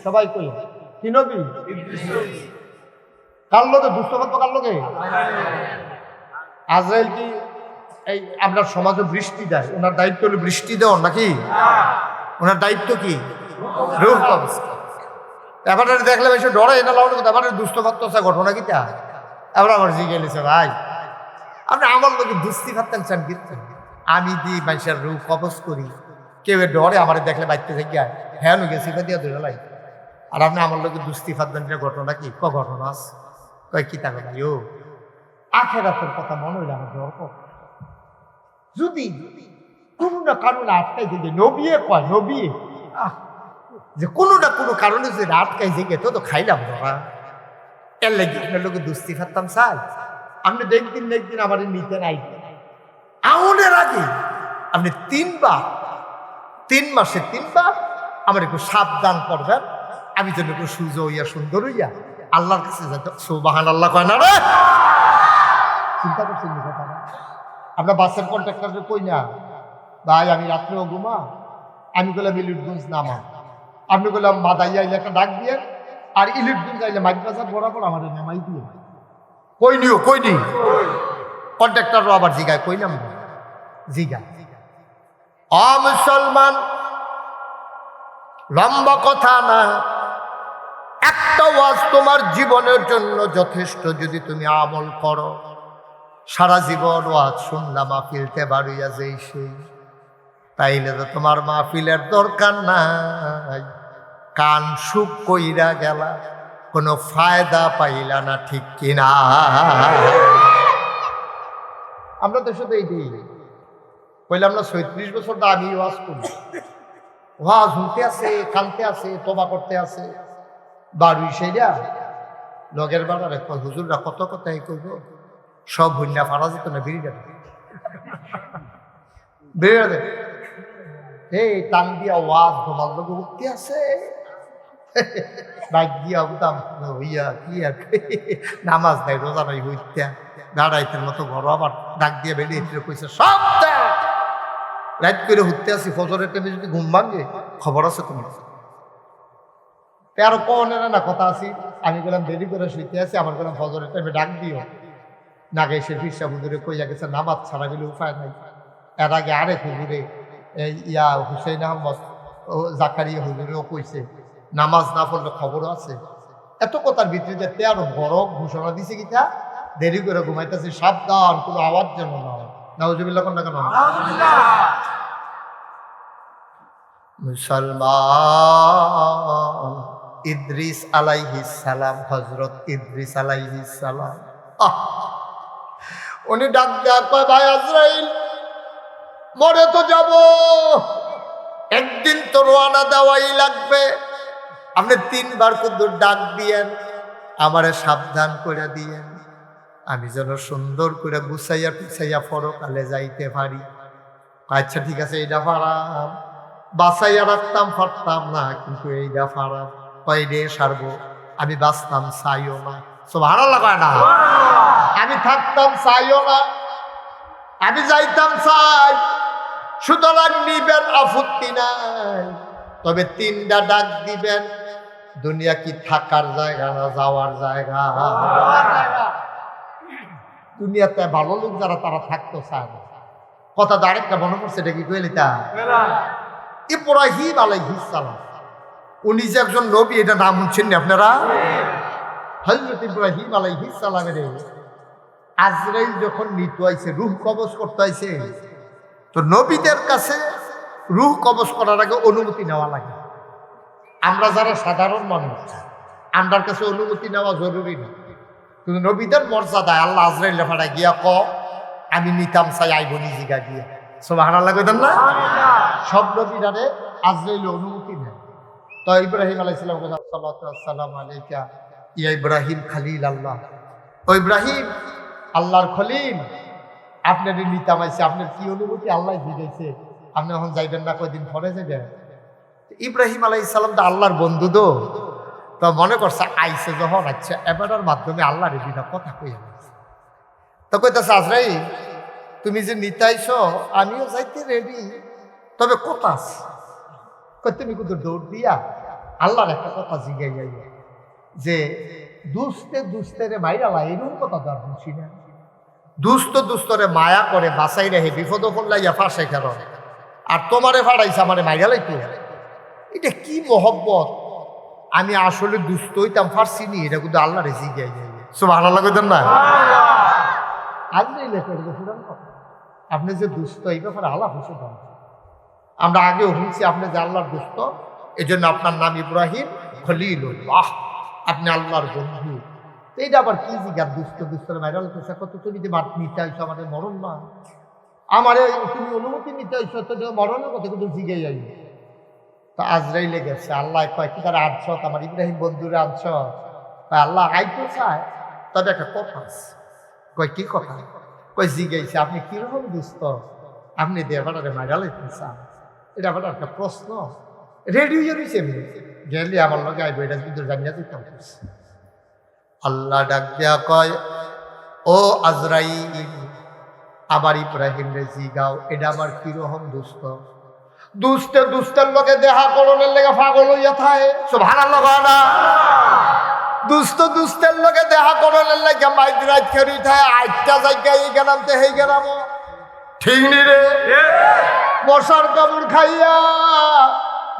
সবাই কই কি নবী? কার লোকে দুষ্ট করতো, কার লোকে? আজরাইল কি এই আপনার সমাজে বৃষ্টি দেয়? ওনার দায়িত্ব হলো বৃষ্টি দেওয়ার নাকি? ওনার দায়িত্ব কি? রূহ কবজ। এবার দেখলাম এসে ডরে না লাউড কথা, এবার দুষ্ট করতেছে ঘটনা কি তা? এবার আমার জিজ্ঞেস ভাই আপনি আমার লোকে দুস্তি খাতেন চান কিন্তু আমি দিই মানুষের রূহ কবজ করি, কেউ ডরে আমার দেখলে বাইতে থেকে হ্যাঁ লোকে শিখা দিয়া ধরে লাই, আর আপনি আমার লোকে দুস্তি খাতেন ঘটনা কি? ঘটনা আছে কয় কি টাকা ভাই ও আখেরাতের কথা মনে হইলে আমার ডর কর। যদি কোনো না কারণে আটকাই থেকে নবিয়ে কয় নবিয়ে যে কোনো না কোনো কারণে যদি আটকাই থেকে তো খাইলাম ধরা এর লাগে আপনার লোকে দুস্তি ফারতাম চাই। আপনি দেখদিন আমার নিতে নাই আউনের আগে আপনি 3 মাসে 3 বার আমার একটু সাবধান করবেন, আমি যেন একটু সুজো হইয়া সুন্দর হইয়া আল্লাহর কাছে যাতে সুবহান আল্লাহ কয় না রে। চিন্তা করছেন কথা না? আপনার বাসের কন্ট্রাক্টরকে কই না ভাই আমি রাত্রেও ঘুমা, আমি বললাম ইলিটগঞ্জ নামা, আপনি বললাম মাদাইয়া এলাকা ডাক দিয়ে আর ইলিটগঞ্জ আইলে মাইকবাজার বরাবর আমাদের নামাই দিয়ে কই নি কন্ট্রাক্টরও আবার জিগায় কই নাম জিগা। মুসলমান লম্বা কথা না, একটা ওয়াজ তোমার জীবনের জন্য যথেষ্ট। যদি তুমি আমল করো সারা জীবন ওয়াজ শুনলা মাহফিলতে বাড়িয়া যেই সেই, তাইলে তো তোমার মাহফিলের দরকার নাই। কান সুখ কইরা গেলা, কোনো ফায়দা পাইলা না, ঠিক কিনা? আমরা তো শুধু এই দিই কইলাম না 36 বছর দা আমি ওয়াজ করি, ওয়াজ শুনতে আছে, কানতে আছে, তোবা করতে আছে, বাড়ি সেইরা লগের বাড়ারে হুজুররা কত কথাই কইব, সব ভুন্যা ফারা যেত না বেরিয়ে দে এই টান দিয়া ওয়াজ তোমার লোক উঠতে আছে ডাক দিয়া উঠাম হইয়া কি আর নামাজ নাই রোজা নাই হইতা দাঁড়াইতের মতো ঘর আবার ডাক দিয়ে বেরিয়ে কইছে সব রাত করে উঠতে আসি ফজরের টাইমে যদি ঘুম ভাঙে খবর আছে তোমার আরো কনের না কথা আছি। আমি গেলাম দেরি করে শুইতে আছি, আমার গেলাম ফজরের টাইমে ডাক দিও না গে সে ফিরসা হুজুরে কইয়া গেছে নামাজ ছাড়া গেলে উপায় নাই। এর আগে আরেক হুজুরে ইয়া হুসেইন আহমদ জাকারিয়া হুজুরেও কইছে নামাজ না পড়লে খবরও আছে। এত কথার ভিতরে 13 বড় ঘোষণা দিছে কিটা দেরি করে ঘুমাইতেছে, সাবধান কোনো আওয়াজ যেন না হয়। নাউজুবিল্লাহ কোন না কেন? মুসলমান ইদ্রিস আলাইহিস সালাম, হযরত ইদ্রিস আলাইহিস সালাম উনি ডাক দেয়া কয় ভাই আজরাইল মরে তো যাব, একদিন তো রওনা দেওয়াই লাগবে। আপনি 3 বার কুদুর ডাক দিয়েন, আমারে সাবধান করে দিয়েন, আমি যেন সুন্দর করে গুছাইয়া পিছাইয়া পরকালে যাইতে পারি। আচ্ছা ঠিক আছে, এইটা পারাম, বাঁচাইয়া রাখতাম পারতাম না, কিন্তু এইটা পারাম, কয়ডে সারবো, আমি বাঁচতাম চাইও না, সুবহানাল্লাহ কয় না, আমি থাকতাম চাইও না, আমি যাইতাম চাই, সুতরাং নিবেন, আপত্তি নাই, তবে 3টা ডাক দিবেন। দুনিয়া কি থাকার জায়গা না যাওয়ার জায়গা? দুনিয়াতে ভালো লোক যারা তারা থাকতো চায় না। কথা তো আরেকটা মনে পড়ছে, এটা কি কইলি তা ইব্রাহিম আলাইহিস সালাম, উনি যে একজন নবী, এটা নাম শুনছেন না আপনারা? হযরত ইব্রাহিম আলাইহিস সালামের আজরাইল যখন নিতে আইছে, রূহ কবজ করতে আইছে, তো নবীদের কাছে রূহ কবজ করার আগে অনুমতি নেওয়া লাগে। আমরা যারা সাধারণ মানুষ, আমরার কাছে অনুমতি নেওয়া জরুরি না, কিন্তু নবীদের মর্যাদায় আল্লাহ আজরাইল ফাড়া গিয়া আমি নিতাম চাই, আইব নিজিগা গিয়া। সুবহানাল্লাহ কইতেন না? সব নবীরারে আজরাইল অনুমতি নেয়। তো ইব্রাহিম আলাইহিস সালাম কইলেন সাল্লাল্লাহু আলাইহি আলাইকা ইয়া ইব্রাহিম খলিল আল্লাহ, ও ইব্রাহিম আল্লাহর খলিল, আপনার নিতাম আইছে, আপনার কি অনুমতি আল্লাহ দিয়েছে, আপনি এখন যাইবেন না, কয়দিন পরে যাবেন? ইব্রাহিম আলাইহিস সালাম তো আল্লাহর বন্ধু, তো মনে করছে আইসে যখন, আচ্ছা এবারের মাধ্যমে আল্লাহর বিনা কথা কইয়া গেছে। তো কইতেছে আজরাইল, তুমি যে নিতাইছ আমিও যাইতে রেডি, তবে কথা আছে। তুমি কিন্তু দৌড় দিয়া আল্লাহর একটা কথা জিগাই যাই যে দুস্তে দুস্তেরে মাইরালা, এরকম কথা তো আর বুঝি না। দুস্তরে মায়া করে বাঁচাই রেহে বিপদ ফল্লাইয়া ফাঁসাই কারণ, আর তোমারে ফাড়াইছে আমারে মাইরালাই তো, এটা কি মহব্বত। আমি আসলে দুস্থ হইতাম, ফার্সিনি, এটা কিন্তু আল্লাহরে জিগাই যাই। সুবহানাল্লাহ কইতেন না? আপনি যে দুস্থ, এই ব্যাপারে আল্লাহ খুশি পান। আমরা আগেও শুনছি আপনি যে আল্লাহর দুস্থ, এই জন্য আপনার নাম ইব্রাহিম খলিলুল্লাহ, আপনি আল্লাহর বন্ধু। এইটা আবার কি জিগার দুস্থরে ভাইরাল করছে, কত তুমি যে মাত নিতে আইছো, আমাদের মরণ না, আমারে তুমি অনুমতি নিতে আইছো, তো মরণের কথা কিন্তু জিগাই যাই। তো আজরাইলে গেছে, আল্লাহ কয় কি তারা আনছ, আমার ইব্রাহিম বন্ধুরা আনছ? আল্লাহ আইতো চায়, তবে একটা কথা আছে। কয় কি কথা? কয় জিগাইছে আপনি কিরকম দুস্থ, আপনি দেবারে মাইরালাইতে চান, এটা আবার একটা প্রশ্ন। রেডি হয়ে রয়েছে, গেলে আমার লগে আইব, এটা কিন্তু জানিয়া দিতাম। আল্লাহ ডাক দেয়া কয়, ও আজরাইল, আমার ইব্রাহিম রে জিগাও, এটা আমার কিরকম দুস্থ। দুস্তের লোকে দেখা করণের লেগে পাগল হইয়া থাকে। সুবহানাল্লাহ না? দুস্তের লোকে দেখা করণের লেগে মাইক রাত খেরি থাকে, আটটা জায়গা এই গেলামতে হেই গেলাম, ঠিক নি রে? বসার কাপড় খাইয়া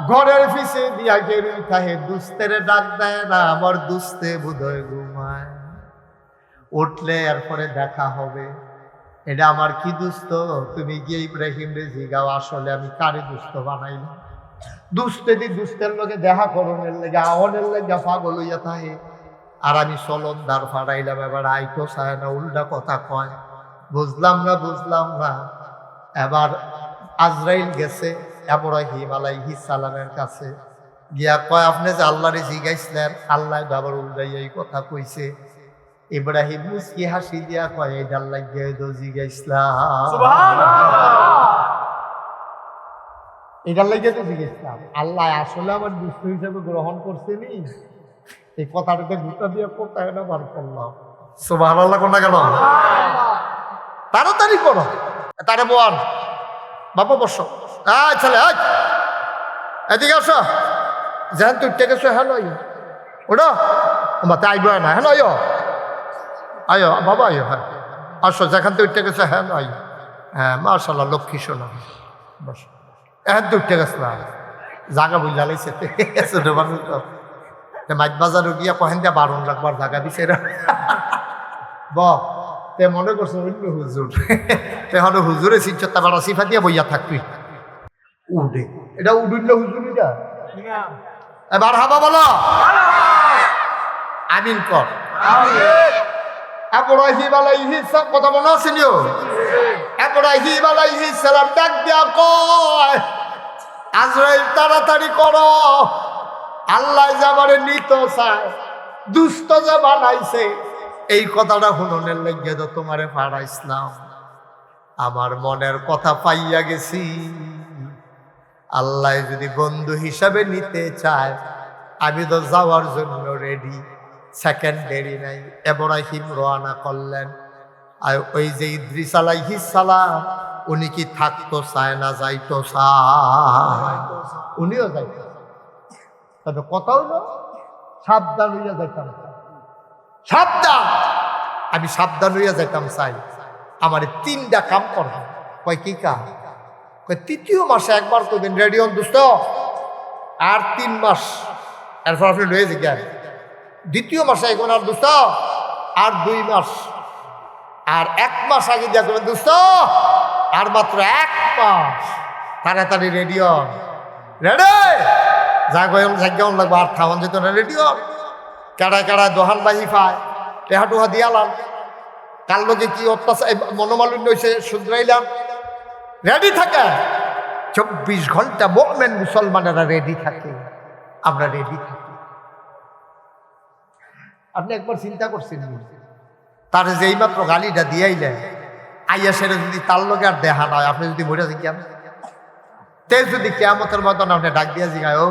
ঘরের পিছে দিয়া গেরি থাকে, দুস্তের ডাক দেয় না, আমার দুস্তে বোধহয় ঘুমায়, উঠলে এরপরে দেখা হবে। এটা আমার কি দুস্থ? তুমি গিয়ে ইব্রাহিম রে জিগাও, আসলে আমি কারে দুস্থ বানাইলাম। দুস্তের লোকে দেখা করণের লেগে আহনের লেগে পাগল হইয়া থাকে, আর আমি চলনদার ফাড়াইলাম, এবার আইতো চায় না, উল্টা কথা কয়। বুঝলাম না। এবার আজরাইল গেছে ইব্রাহিম আলাইহিস সালামের কাছে, গিয়া কয় আপনি যে আল্লাহরে জিগাইছিলেন, আল্লাহ বাবার উল্টাইয়া এই কথা কইছে। ইব্রাহিম মুস্কি হাসি দিয়া কয়, এই আল্লাহ গিয়ে তো জিগাইছিলাম, এটার লাগে তো জিজ্ঞেসলাম, আল্লাহ আসলে আমার দুষ্ট হিসাবে গ্রহণ করছে নি? এই কথাটাতে গুটা দিয়ে কোথায় না বার করলাম। সুবহানাল্লাহ কোনটা গেল? তাড়াতাড়ি করো, তারে বোন বাবা বসো, ছেলে এদিকে আসো, যেন তুই গেছো, হ্যাঁ ওটা মাতে আইব না, হ্যাঁ আয়ো বাবা, আয়ো, হ্যাঁ আসো, যেখান থেকে উঠতে গেছো, হ্যাঁ আয়ো, হ্যাঁ মাশাআল্লাহ, লক্ষ্মী শোনা, বসো। এখন তো উঠতে গেছ না, জাগা বুঝা লাইছে ছোট মানুষ তো, মাছ বাজারও গিয়া কহেন দিয়া 12 রাখবার জায়গা দিছে তে মনে করছো অন্য হুজুর, এখন হুজুরে সিনচত্তা বাড়া সিফা দিয়া বইয়া থাকবি, উঠে এটা উডুল্য হুজুরিটা। এবার হাবা বলো আমিন কর। ইব্রাহিম আলাইহিস সালাম কথা মনে আছে নিও? ইব্রাহিম আলাইহিস সালাম ডাক দিয়া কয়, আজরাইল তাড়াতাড়ি করো, আল্লাহ যাবারে নিত চায়, দুষ্ট যে বানাইছে, এই কথাটা শুননের লাগে তো তোমারে পাঠাইছিলাম। আমার মনের কথা পাইয়া গেছি, আল্লাহ যদি বন্ধু হিসাবে নিতে চায়, আমি তো যাওয়ার জন্য রেডি, সেকেন্ড দেরি নাই। ইব্রাহিম রওনা করলেন, আর ওই যে ইদ্রিস আলাইহিস সালাম উনি কি থাকতো চায় না যাইতো চায়? উনিও যাইতো, তবে কথা হইলো সাবধান হইয়া যাইতাম। সাবধান, আমি সাবধান হইয়া যাইতাম চাই। আমার 3টা কাম করবে। কয় কি কাম? কয় 3য় মাসে একবার করবেন রেডি হন দোস্ত, আর 3 মাস এরপর আপনি লয়ে যান। 2য় মাসে এখন আর দোস্ত আর 2 মাস, আর 1 মাস আগে দিয়া করবেন দোস্ত আর মাত্র 1 মাস। তাড়াতাড়ি রেডি হন, রেডি জায়গা লাগবে আর থামান যেত না, রেডি হন। কেড়ায় কেড়ায় দোহান বাহি পায়, টেহা টুহা দিয়ালাম, কার লোকে কি অত্যাচার মনোমালিন্য হয়েছে শুধরাইলাম। রেডি থাকে 24 ঘন্টা মুমিন মুসলমানেরা রেডি থাকে, আমরা রেডি থাকি। আপনি একবার চিন্তা করছেন তার যে এই মাত্র গালিটা দিয়াইলেন, আইয়া সেটা যদি তার লোকে আর দেখা নয়, আপনি যদি মরে জিজ্ঞান তে যদি কেয়ামতের মতন আপনি ডাক দিয়া জিগায়, ও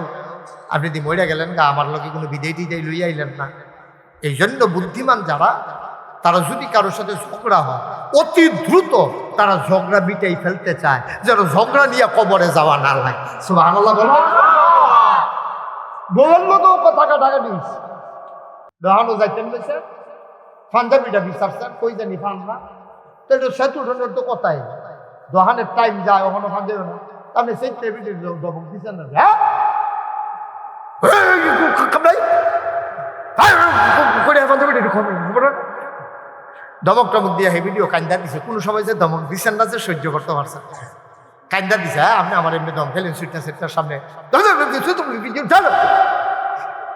আপনি যদি মরে গেলেন গা, আমার লোকে কোনো বিদায় টিদাই লই আইলেন না। এই জন্য বুদ্ধিমান যারা, তারা যদি কারোর সাথে ঝগড়া হয় অতি দ্রুত তারা ঝগড়া মিটাই ফেলতে চায়, যেন ঝগড়া নিয়ে কবরে যাওয়া না লাগে। সুবহানাল্লাহ বলল তো কথা ঢাকা দিস দোহানো যাইতেন বলছে, পাঞ্জাবিটা বিচারছেন কই জানি পান না, তো সেতু উঠানোর তো কথাই, দোহানের টাইম যায় ওখানে পাঞ্জাবি না, আপনি সেই টেবিলের দমক দিচ্ছেন না, হ্যাঁ দমক টমক দিয়ে ভিডিও কান্দা দিছে। কোনো সময় যে দমক দিচ্ছেন না যে সহ্য করতে পারছেন, কান্দা দিছে। হ্যাঁ আপনি আমার এমনি দম খেলেন সুইটটা সেটার সামনে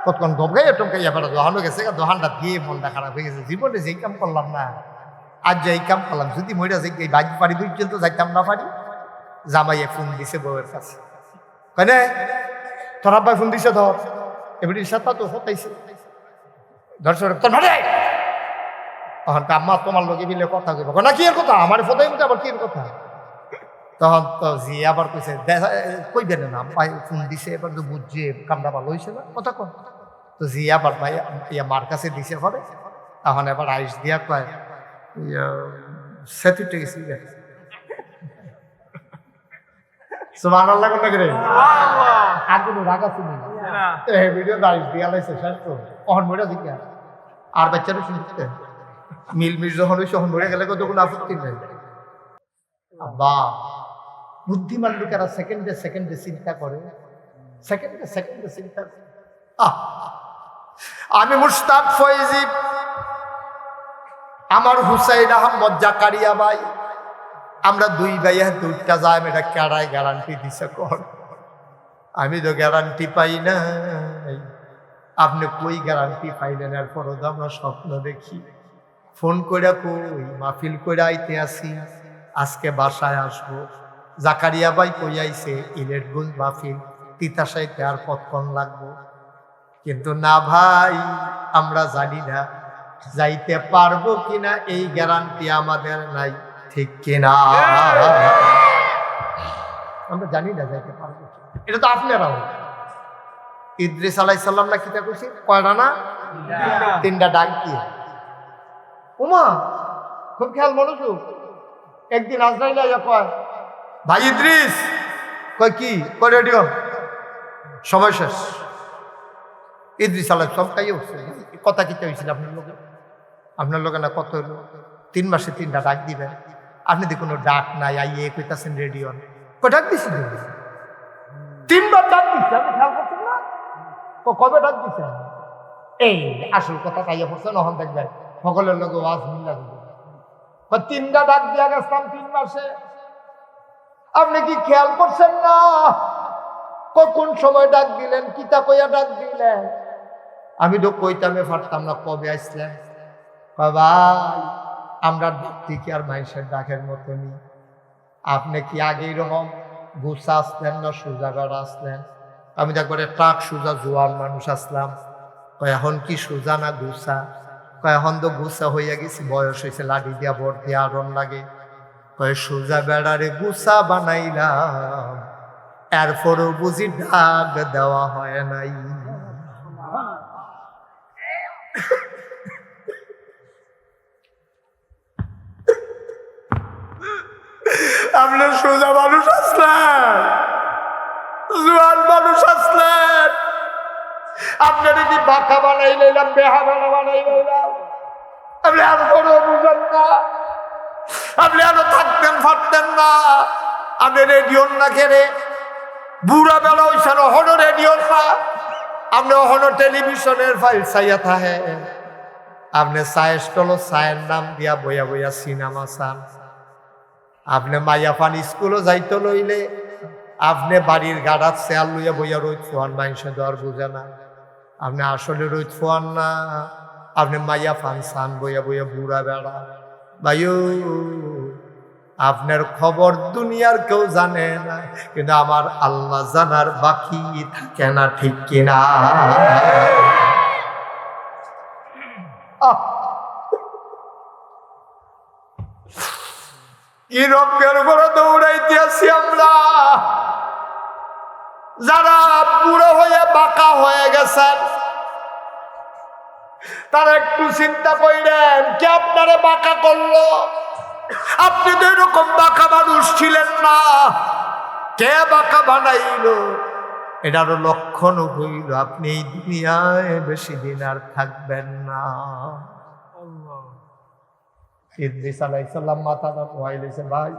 কতক্ষণ দমকাইয়া টমকাইয়া বেড়া দোহানো গেছে, দোহানটা দিয়ে মনটা খারাপ হয়ে গেছে। জীবনে যেই কাম করলাম না, আজ যে এই কাম করলাম, যদি মইরা যে এই বাজি পারি পর্যন্ত যাইতাম না পারি। জামাইয়ে ফোন দিছে বউয়ের কাছে, কেন তোর আব্বাই ফোন দিছে, ধর এবারে সাথে তো হতাইছে দর্শক তোর ভাড়ে তখন আম্মা তোমার লোকে মিলে কথা কইব না, কি এর কথা আমার ফোটাই মধ্যে আবার কি এর কথা। তখন তো জি আবার কইছে কইবেন না, ভাই ফোন দিছে, এবার তো বুঝছে কামটা ভালো হয়েছে না, কথা কন। তো জি আবার ভাই ইয়া মার কাছে দিছে পরে, তখন এবার আইস দিয়া কয় সেতুটে গেছি। সুবহানাল্লাহ কোন করে আর কোনো রাগ আছে না, ভিডিও আইস দিয়া লাইছে শেষ তো কখন মরে দিকে আর বাচ্চারা শুনতে মিলমিশ যখন হয়েছে তখন মরে গেলে কত কোনো আপত্তি নেই। আব্বা বুদ্ধিমান লোকেরা সেকেন্ডে সেকেন্ডে চিন্তা করে, সেকেন্ডে সেকেন্ডে চিন্তা করে। আমি মুশতাক ফয়েজি, আমার হুসাইন আহমদ জাকারিয়া ভাই, আমরা 2 ভাইয়া 2টা যাই, এটা কারাই গ্যারান্টি দিছে কর, আমি তো গ্যারান্টি পাই না। আপনি কই গ্যারান্টি পাইলেন? এরপরও তো আমরা স্বপ্ন দেখি, ফোন করে কই মাহফিল করে আইতে আসি, আজকে বাসায় আসবো। জাকারিয়া ভাই কই আইছে ইলেটগঞ্জ মাহফিল, তিতাসাইতে আর কতক্ষণ লাগবো? কিন্তু না ভাই, আমরা জানি না যাইতে পারবো কিনা, এই গ্যারান্টি আমাদের নাই, ঠিক কিনা? আমরা জানি না যাইতে পারবো, এটা তো আপনারাও। ইদ্রিস আলাইহিস সালাম না কিতা কইছে, কয়টা না 3টা ডাক দিয়ে। ওমা খুব খেয়াল মনোযোগ। একদিন আজরাইল আইয়া কয়, ভাই ইদ্রিস, কয় কি কয় রেডিও সময় শেষ। ইদ্রিস আলাইহিস সালাম কাইয়া উঠছে, কথা কিতা হয়েছিল আপনার লোকে? আপনার লোকে না কত হলো 3 মাসে 3টা ডাক দিবেন, আপনি দি কোনো ডাক নাই, আইয়ে কইতাছেন রেডিও। কয় ডাক দিছি 3বার ডাক দিচ্ছে, আপনি খেয়াল করছেন না? কবে ডাক দিচ্ছে? এই আসল কথা কাইয়া পড়ছে, নহন দেখবেন সকলের লোক ওয়াজ মিল্লা দিবে। 3টা ডাক দিয়া গেছিলাম 3 মাসে, আপনি কি খেয়াল করছেন না? কোন সময় ডাক দিলেন, কিতা কইয়া ডাক দিলেন? আমি তো কইতামে পারতাম না কবে আসলেন। ভাই আমরা ডাকতে কি আর মানুষের ডাকের মতনই? আপনি কি আগে এরকম গুছা আসলেন না সোজা গাড়া আসলেন? আমি তো একবারে ট্রাক সোজা জোয়ান মানুষ আসলাম। এখন কি সোজা না গুছা? এখন তো গুছা হইয়া গেছি, বয়স হয়েছে, লাঠি দিয়া বর দিয়া আরন লাগে। সোজা বেড়ারে গুছা বানাইলাম, এরপরও বুঝি ডাক দেওয়া হয় নাই। আপনি বাঁকা বানাই লইলাম, বেহাবানা বানাই লইলাম। আপনি আর কোনো বুঝেন না, আপনি আরো থাকতেন পারতেন না। আপনি রেডিওর না কেড়ে বুড়া বেলা ওইসানো হনো রেডিওর না, আপনি হনো টেলিভিশনের ফাইল চাইয়া থাহে। আপনি চায়ের স্টল চায়ের নাম দিয়া বইয়া বইয়া সিনেমা চান। আপনি মাইয়া পান স্কুলও যাইতে লইলে আপনি বাড়ির গাড়ার চেয়ার লইয়া বইয়া রোদ ফোয়ান, মানুষে দর বুঝে না। আপনি আসলে রোদ ফোয়ান না, আপনি মাইয়া পান চান বইয়া বইয়া বুড়া বেড়া। ভাইও আপনার খবর দুনিয়ার কেউ জানে না, কিন্তু আমার আল্লাহ জানার বাকি থাকে না, ঠিক কিনা? কি রঙের উপরে দৌড়াইতে আছি আমরা। যারা বুড়ো হয়ে বাঁকা হয়ে গেছেন তারা একটু চিন্তা করেন, কে আপনারে বাঁকা করলো? আপনি তো এরকম বাঁকা মানুষ ছিলেন না, কে বাঁকা বানাইলো? এটারও লক্ষণ হইল আপনি এই দুনিয়ায় বেশি দিন আর থাকবেন না। ইদ্রিস আলাইহিস সালাম মাথাটা পোয়াইলেছে, ভাই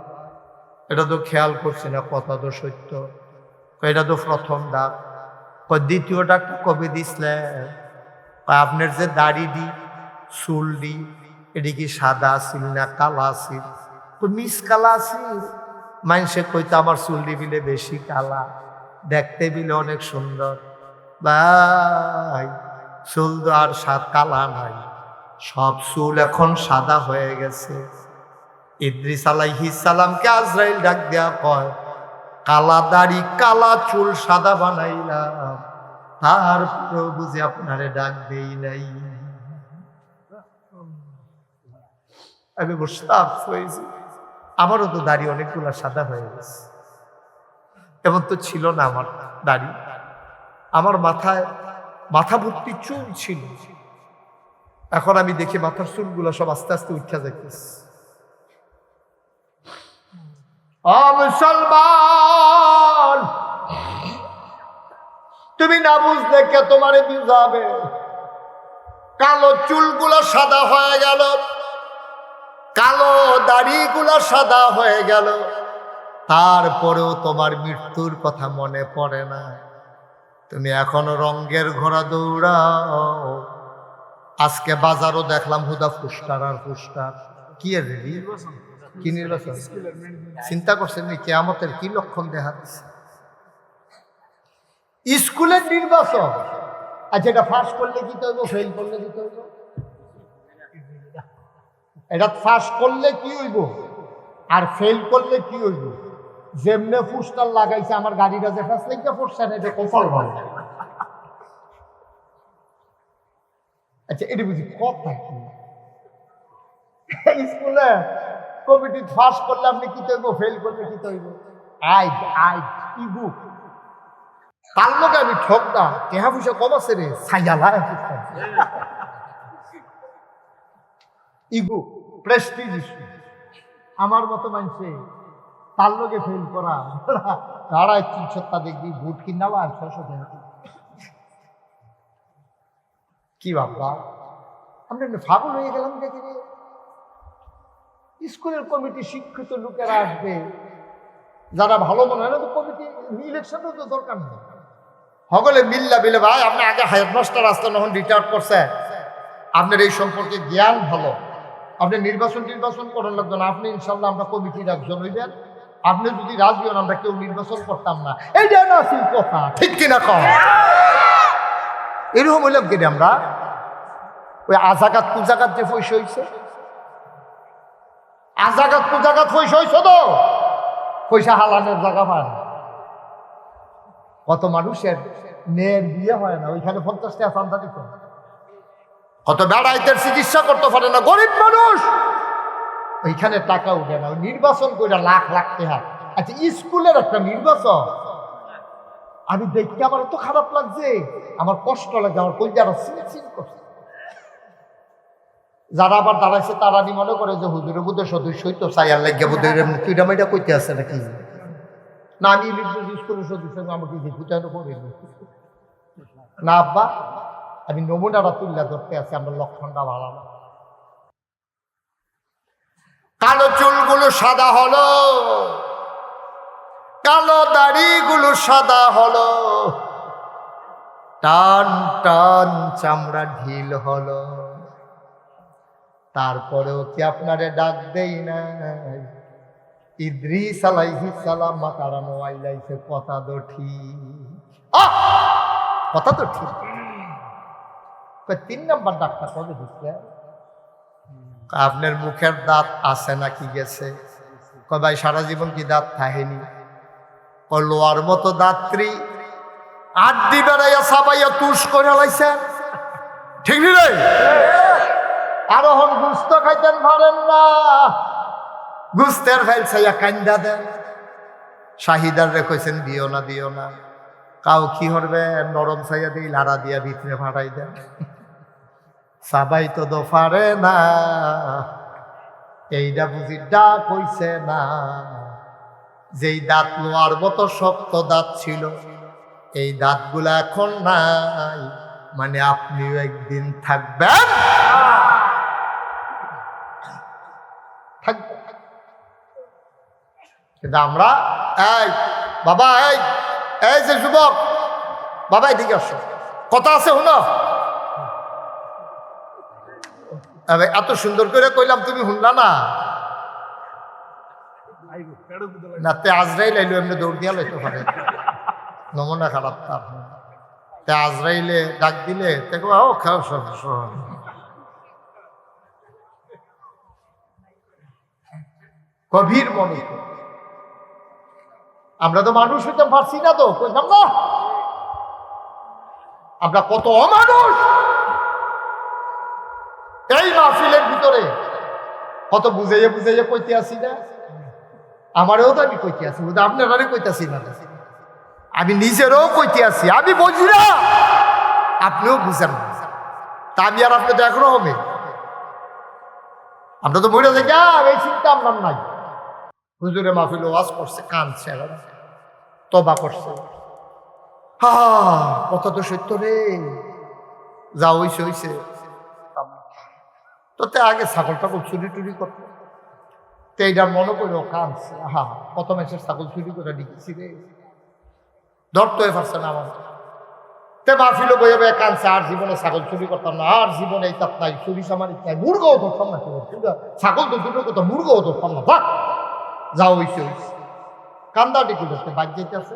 এটা তো খেয়াল করছি না, কথা তো সত্য। এটা তো প্রথম ডাক। দ্বিতীয় ডাকটা কবে দিছিলেন? আপনার যে দাড়ি দি চুল দি এটি কি সাদা আছিল না কালা আছিল? মিস কালা আছিল। মানুষে কইতো আমার চুল দি বিলে বেশি কালা, দেখতে বিলে অনেক সুন্দর। ভাই চুল তো আর সাদ কালা নাই, সব চুল এখন সাদা হয়ে গেছে। ইদ্রিস আলাইহিস সালামকে আজরাইল ডাক দেয়া কয়, কালা দাড়ি কালা চুল সাদা বানাইলাম, তারপরেও বুঝি আপনারে ডাক দেই নাই। আমি বুঝতাম হয়েছি, আমারও তো দাড়ি অনেকগুলা সাদা হয়ে গেছে। এমন তো ছিল না আমার দাড়ি, আমার মাথা ভর্তি চুল ছিল। এখন আমি দেখি মাথার চুলগুলো সব আস্তে আস্তে উঠা যাইতেছে। মুসলমান, তুমি না বুঝলে কে তোমারে বুঝাবে? কালো চুলগুলো সাদা হয়ে গেল, কালো দাড়িগুলো সাদা হয়ে গেল, তারপরেও তোমার মৃত্যুর কথা মনে পড়ে না। তুমি এখনো রঙের ঘোড়া দৌড়াও। আজকে বাজারও দেখলাম হুদা ফুস্টার আর ফুস্টার। কি রে কি নির্বাচন? চিন্তা করছেন নি কিয়ামতের কি লক্ষণ দেখা দিচ্ছে? স্কুলের নির্বাচন। আচ্ছা, এটা পাস করলে কি হইব, ফেল করলে কি হইব? এটা পাস করলে কি হইব আর ফেল করলে কি হইব? যেমনে পোস্টার লাগাইছে আমার গাড়িটা যে ফার্স্ট লাইনটা পড়ছে না, এটা কপাল ভালো। আচ্ছা, এটা বুঝি কথা কি? স্কুলে কমিটি পাস করলে আপনি কি হইব, ফেল করলে কি হইব? ইগু তার লোক আমি ঠকতাম, টেহা পয়সা কম আছে রে, সাইয়ালা ইগু প্রেস্টিজ ইস্যু। আমার মতো মানুষে তার লোকে ফেল করা 250-300 দেখবি ভোট কিনাও আর 600 টাকা। কি বাবা, আমরা ফাগল হয়ে গেলাম দেখে। স্কুলের কমিটি শিক্ষিত লোকেরা আসবে, যারা ভালো মনে হয় না, তো কমিটি ইলেকশনও তো দরকার নেই। সকলে মিল্লা বিলে, ভাই আপনি আগে হেডমাস্টার আসতেন, এখন রিটায়ার করছে, আপনার এই সম্পর্কে জ্ঞান ভালো, আপনি নির্বাচন করার লাগবে না, আপনি ইনশাল্লাহ আমরা কমিটির একজন হইবেন। আপনি যদি রাজি হন আমরা কেউ নির্বাচন করতাম না। এইটা না ছিল কথা, ঠিক কিনা কম? এরকম হইলাম কেটে আমরা ওই আজাগাত পূজাগাত যে পয়সা হয়েছে, আজাগাত পূজাগাত পয়সা হয়েছে তো পয়সা হালানের জায়গা পায় না। কত মানুষের মেয়ের বিয়ে হয় না, ওইখানে 50 টাকা চান্দা দিত। কত বেড়াইতের চিকিৎসা করতে পারে না গরিব মানুষ, ওইখানে টাকা উঠে না। ওই নির্বাচন করে লাখ লাখ টাকা। আচ্ছা, স্কুলের একটা নির্বাচন আমি দেখতে আমার এত খারাপ লাগছে, আমার কষ্ট লাগছে, আমার কলজারা চিন করছে। যারা আবার দাঁড়াইছে তারা নি মনে করে যে হুজুরের বুধের সদস্যই তো চাইয়ার লাগিয়া বুধের তুইটা কইতে আছে নাকি না? আমি স্কুলের সদস্য আমাকে যে ভূতায়ন করে না আব্বা, আমি নমুনাটা তুল্লা ধরতে আছি, আমরা লক্ষণটা বাড়ানো। কালো চুলগুলো সাদা হলো, কালো দাড়িগুলো সাদা হলো, টান টান চামড়া ঢিল হলো। তারপরেও কি আপনারে ডাক দেই না? ইদ্রিস আলাইহিস সালাম মাতারানো আইলাইছে, কথা তো ঠিক, কথা তো ঠিক। 3 নাম্বার ডাক্তার কবে দিচ্ছে? আপনার মুখের দাঁত আছে নাকি গেছে? কয় ভাই সারা জীবন কি দাঁত থাহেনি? লোয়ার মতো দাঁত্রি আড্ডি বেড়াইয়া সাবাইয়া তুষ করে লাইছেন, ঠিক নি রে? আর হন গুস্ত খাইতেন পারেন না, গুস্তের ফাইল চাইয়া কান্দা দেন। শাহিদার রে কইছেন দিও না দিও না, কাউ কি করবে নরম চাইয়া দিই লাড়া দিয়া ভিতরে ফাটাই দেন। সাবাই তো দোফারে না, এইটা বুঝি ডাক কইছে না। যেই দাঁত লোয়ার মতো শক্ত দাঁত ছিল, এই দাঁতগুলা এখন নাই, মানে আপনিও একদিন থাকবেন। কিন্তু আমরা এই বাবা, এই যে যুবক বাবা, এদিকে আসো, কথা আছে শুনো। এত সুন্দর করে কইলাম, তুমি শুনলা না? না তে আজরাইল আইলো, এমনি দৌড় দিয়া লাইতে পারে, নমুনা খারাপ তার। তে আজরাইলে ডাক দিলে দেখো ও খাও সব। গভীর মনে, আমরা তো মানুষ হইতে পারছি না, তো কইলাম না আমরা কত অমানুষ। এই মাহফিলের ভিতরে কত বুঝাইয়া বুঝাইয়া কইতে আসি না? আমারও তো আমি কইতে আসি, আপনারারে কইতাছি না, আমি নিজেরও কইতে আসি। আমি বুঝি না, আপনিও বুঝেন না, তা আমি আর আপনি তো একরকমে। আমরা তো মরে যাই, এই চিন্তা আপনার নাই। হুজুরে মাহফিল ওয়াজ করছে, কাঁদছে, তবা করছে, কথা তো সত্য রে, যা হইছে হইছে। তো তে আগে ছাগল টাগল চুরি টুরি করতো, তো এইটার মনে করো কাঁদছে, কত মেসের ছাগল চুরি করে লিখেছি রে, ধরতে পারছে না আমার। তে মাহফিলও বইয়ে বইয়ে কাঁদছে, আর জীবনে ছাগল চুরি করতাম না, আর জীবনে এই তাপ নাই, চুরি সামারিক নাই, মুরগাও ধরতাম না, ছাগল তো দুটো কথা, মুরগাও ধরতাম না, থাক যা হইছে হইছে। কান্দা টিকি ধরতে বাইক যাইতেছে,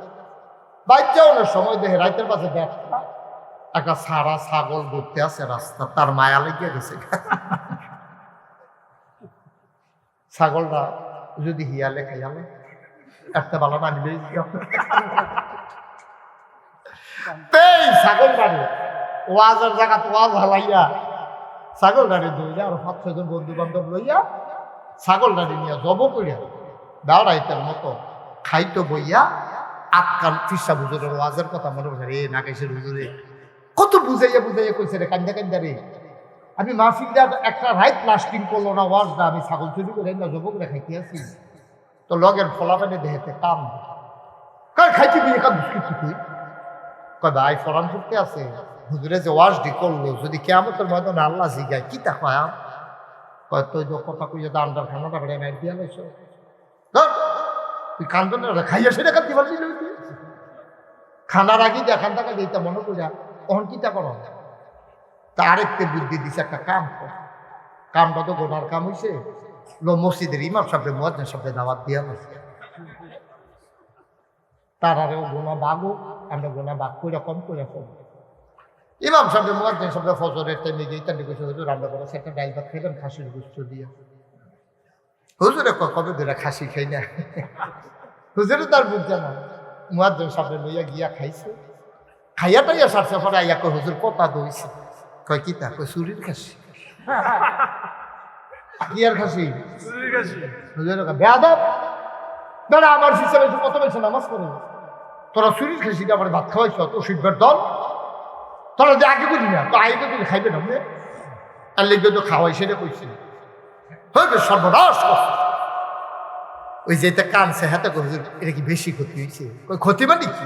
বাইক যাওয়ানোর সময় দেখে রাইতের পাশে দেখা একটা সারা ছাগল ঘুরতে আছে রাস্তা, তার মায়া লেগে গেছে। ছাগলটা যদি হিয়ালে খাইয়ালে একটা ভালো না নিলে ছাগল গাড়ি ওয়াজের জায়গা ওয়াজ হালাইয়া ছাগল গাড়ি দইয়া আর 5-6 জন বন্ধু বান্ধব লইয়া ছাগল গাড়ি নিয়ে জব করিয়া দাঁড়াইতের মতো খাইতো বইয়া আটকাল ফিসা হুজুরের ওয়াজের কথা মনে পড়ে, রে নাগেশের হুজুরে কত বুঝাইয়া বুঝাইয়া কইছে রে, কান্দা কান্দা রে। আমি মাহফিলটা একটা রাইট লাস্টিং করলো না ওয়াজটা, আমি ছাগল চুরি করে না যুবক রে খাইতে আসি, তো লগের ফলাফানে দেহেতে কাম খাইতে দিয়ে কাম বিস্কুট কয় ভাই ফরান করতে আছে, হুজুরে যে ওয়াজটি করলো যদি কিয়ামতের ময়দানে আল্লাহ জিগায় কি তা কয়? কয় তুই যে কথা কইয়া তো আন্ডার খানাটা করে নাই দিয়া লাইছ, তুই কান্দন খাইয়া সেটা কাঁদতে পারছি, খানার আগে দেখান টাকা দিতে মনে করিয়া তখন কিতা করো। তা আরেকটা বুদ্ধি দিছে, একটা কাম কর, কামটা তো গোনার কাম হইছে, মসজিদের ইমাম সাহেব মুয়াজ্জিন সাহেব দাওয়াত দিয়া লাগছে, তার আরেও গোনা বাগো, আমরা গোনা বাগ করে কম করে কম। ইমাম সাহেব মুয়াজ্জিন সাহেব ফজরের টাইমে গিয়ে তান্ডি কইছে, হুজুর রান্না করে সেটা ডাল ভাত খাইবেন খাসির গোস্ত দিয়া। হুজুরে কবে ধরে খাসি খাই না, হুজুরে তার বুঝছে না। মুয়াজ্জিন সাহেব লইয়া গিয়া খাইছে, খাইয়া টাইয়া সারছে, পরে আইয়া কই হুজুর কথা দইছে, কয় কি তা? কই চুরির খাসি। কি আর খাসি? হুজুর বেয়াদব বেড়া, আমার হিসাবে কত বেশি নামাজ পড়ে, তোরা চুরির খাসি আমার ভাত খাওয়াইছ, তো শিখবার দল তোরা যে আগে বুঝি না, তো আগে তুমি খাইবে না, আর লিখবে তো খাওয়াই, সেটা কইছি হইবে সর্বনাশ। ওই যে এটা কানছে হাতে, হুজুর এটা কি বেশি ক্ষতি হয়েছে? ওই ক্ষতি মানে কি?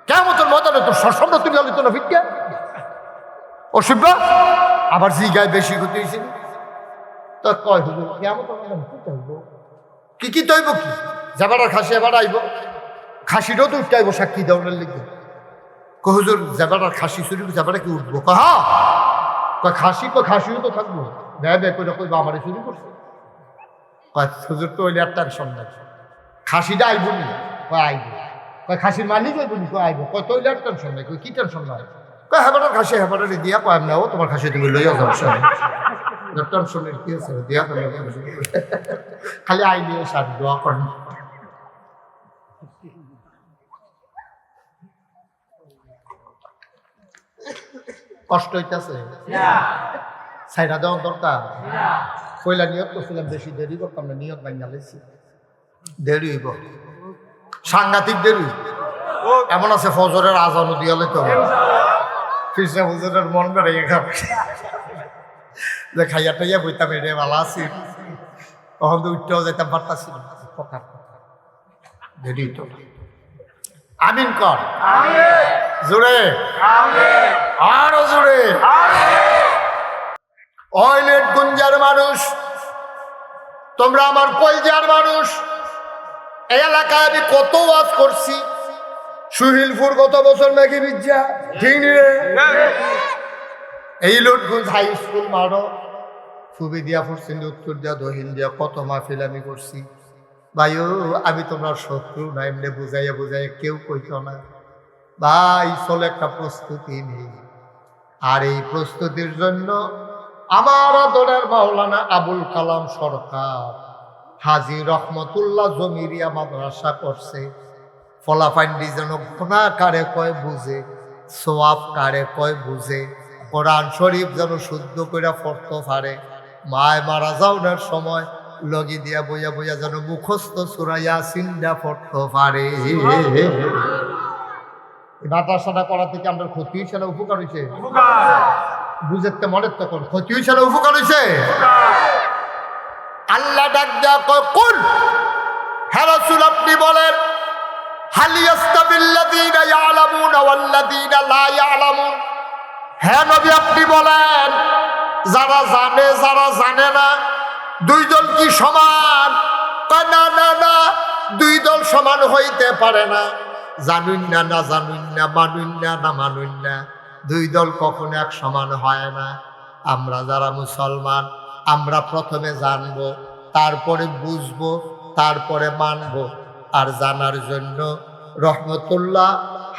কেমন তোর মতানে তোর সর্বনাশ তুমি হলে তো না ভিক্ষা অসভ্য। আবার জিগায় বেশি ক্ষতি হয়েছে তো কয় হুজুর কেমন কি কি তৈব কি যাবার খাসি এবার আইব খাসিটাও তো উঠতে আইব সাক্ষী দেওয়ার লিখবে হুজুর যাবার খাসি চুরি যাবার কি উঠবো হ্যাঁ খাসি তো খাসিও তো থাকবো ব্যয় ব্যয় করে কইব আমার চুরি করছে হুজুর তো ওইলে আর টেনশন নাই খাসিটা আইব নি কয় আইব কয় খাসির মালিক আইব নি কয় আইব কয় তো ওইলে আর টেনশন নাই কই কি টেনশন নাই কয় হেবাটার খাসি হেবাটারে দিয়া কয় নাও তোমার খাসি তুমি লইয়া যাও টেনশনের কি আছে দিয়া খালি আই দিয়ে সার দোয়া করেন কষ্ট হইতেছে সাইডা দেওয়ার দরকার কইলা নিয়ত করছিলাম বেশি দেরি করতাম না নিয়ত ভাঙা লেছি দেরি হইব সাংঘাতিক দেরি এমন আছে ফজরের আজানও দিয়া লইতে হবে কৃষ্ণ ফজরের মন বেড়ে খাবে যে খাইয়া টাইয়া বইতাম এটা ভালো আছি তখন তো উঠতেও যেতাম পারতাছি কথা দেরি তো আমিন কর জোরে আরো জোরে অয়লেট গুঞ্জার মানুষ তোমরা আমার কলজার মানুষ এই এলাকায় আমি কত ওয়াজ করছি সুহিলপুর গত বছর মেঘি বিদ্যা ঠিক রে এই লোটগুঞ্জ হাই স্কুল মারো ফুবি দিয়া ফুরছেন উত্তর দিয়া দহিন দিয়া কত মাহফিল আমি করছি ভাইও আমি তোমার শত্রু না এমনি বুঝাইয়া বুঝাইয়া কেউ কইতো না ভাই চলে একটা প্রস্তুতি নেই আর এই প্রস্তুতির জন্য আমার আদরের মাওলানা আবুল কালাম সরকার হাজী রহমতুল্লাহ জমিরিয়া মাদ্রাসা করছে ফলাফান্ডি যেন গুনাহ কারে কয় বুঝে সোয়াব কারে কয় বুঝে কোরআন শরীফ যেন শুদ্ধ করে পড়তে পারে মায় মারা যাওয়ার সময় লগি দিয়া বইয়া বইয়া যেন মুখস্থ সূরা ইয়াসিনটা পড়তে পারে মাদ্রাসাটা করা থেকে আমরা ক্ষতি হয়েছে না উপকার হয়েছে বুঝতে মনের তখন ক্ষতি হয়েছে না উপকার হয়েছে আল্লাহ ডাক দেয়া কয় কুল হে রাসূল আপনি বলেন হাল ইয়াস্তাবিল্লাযীনা ইয়ালামুনা ওয়াল্লাযীনা লা ইয়ালামুন হে নবী আপনি বলেন যারা জানে যারা জানে না দুই দল কি সমান না না না দুই দল সমান হইতে পারে না জানুন না না জানুন না মানুন না না মানুন না দুই দল কখনো এক সমান হয় না আমরা যারা মুসলমান আমরা প্রথমে জানবো তারপরে বুঝবো তারপরে মানবো আর জানার জন্য রহমতুল্লাহ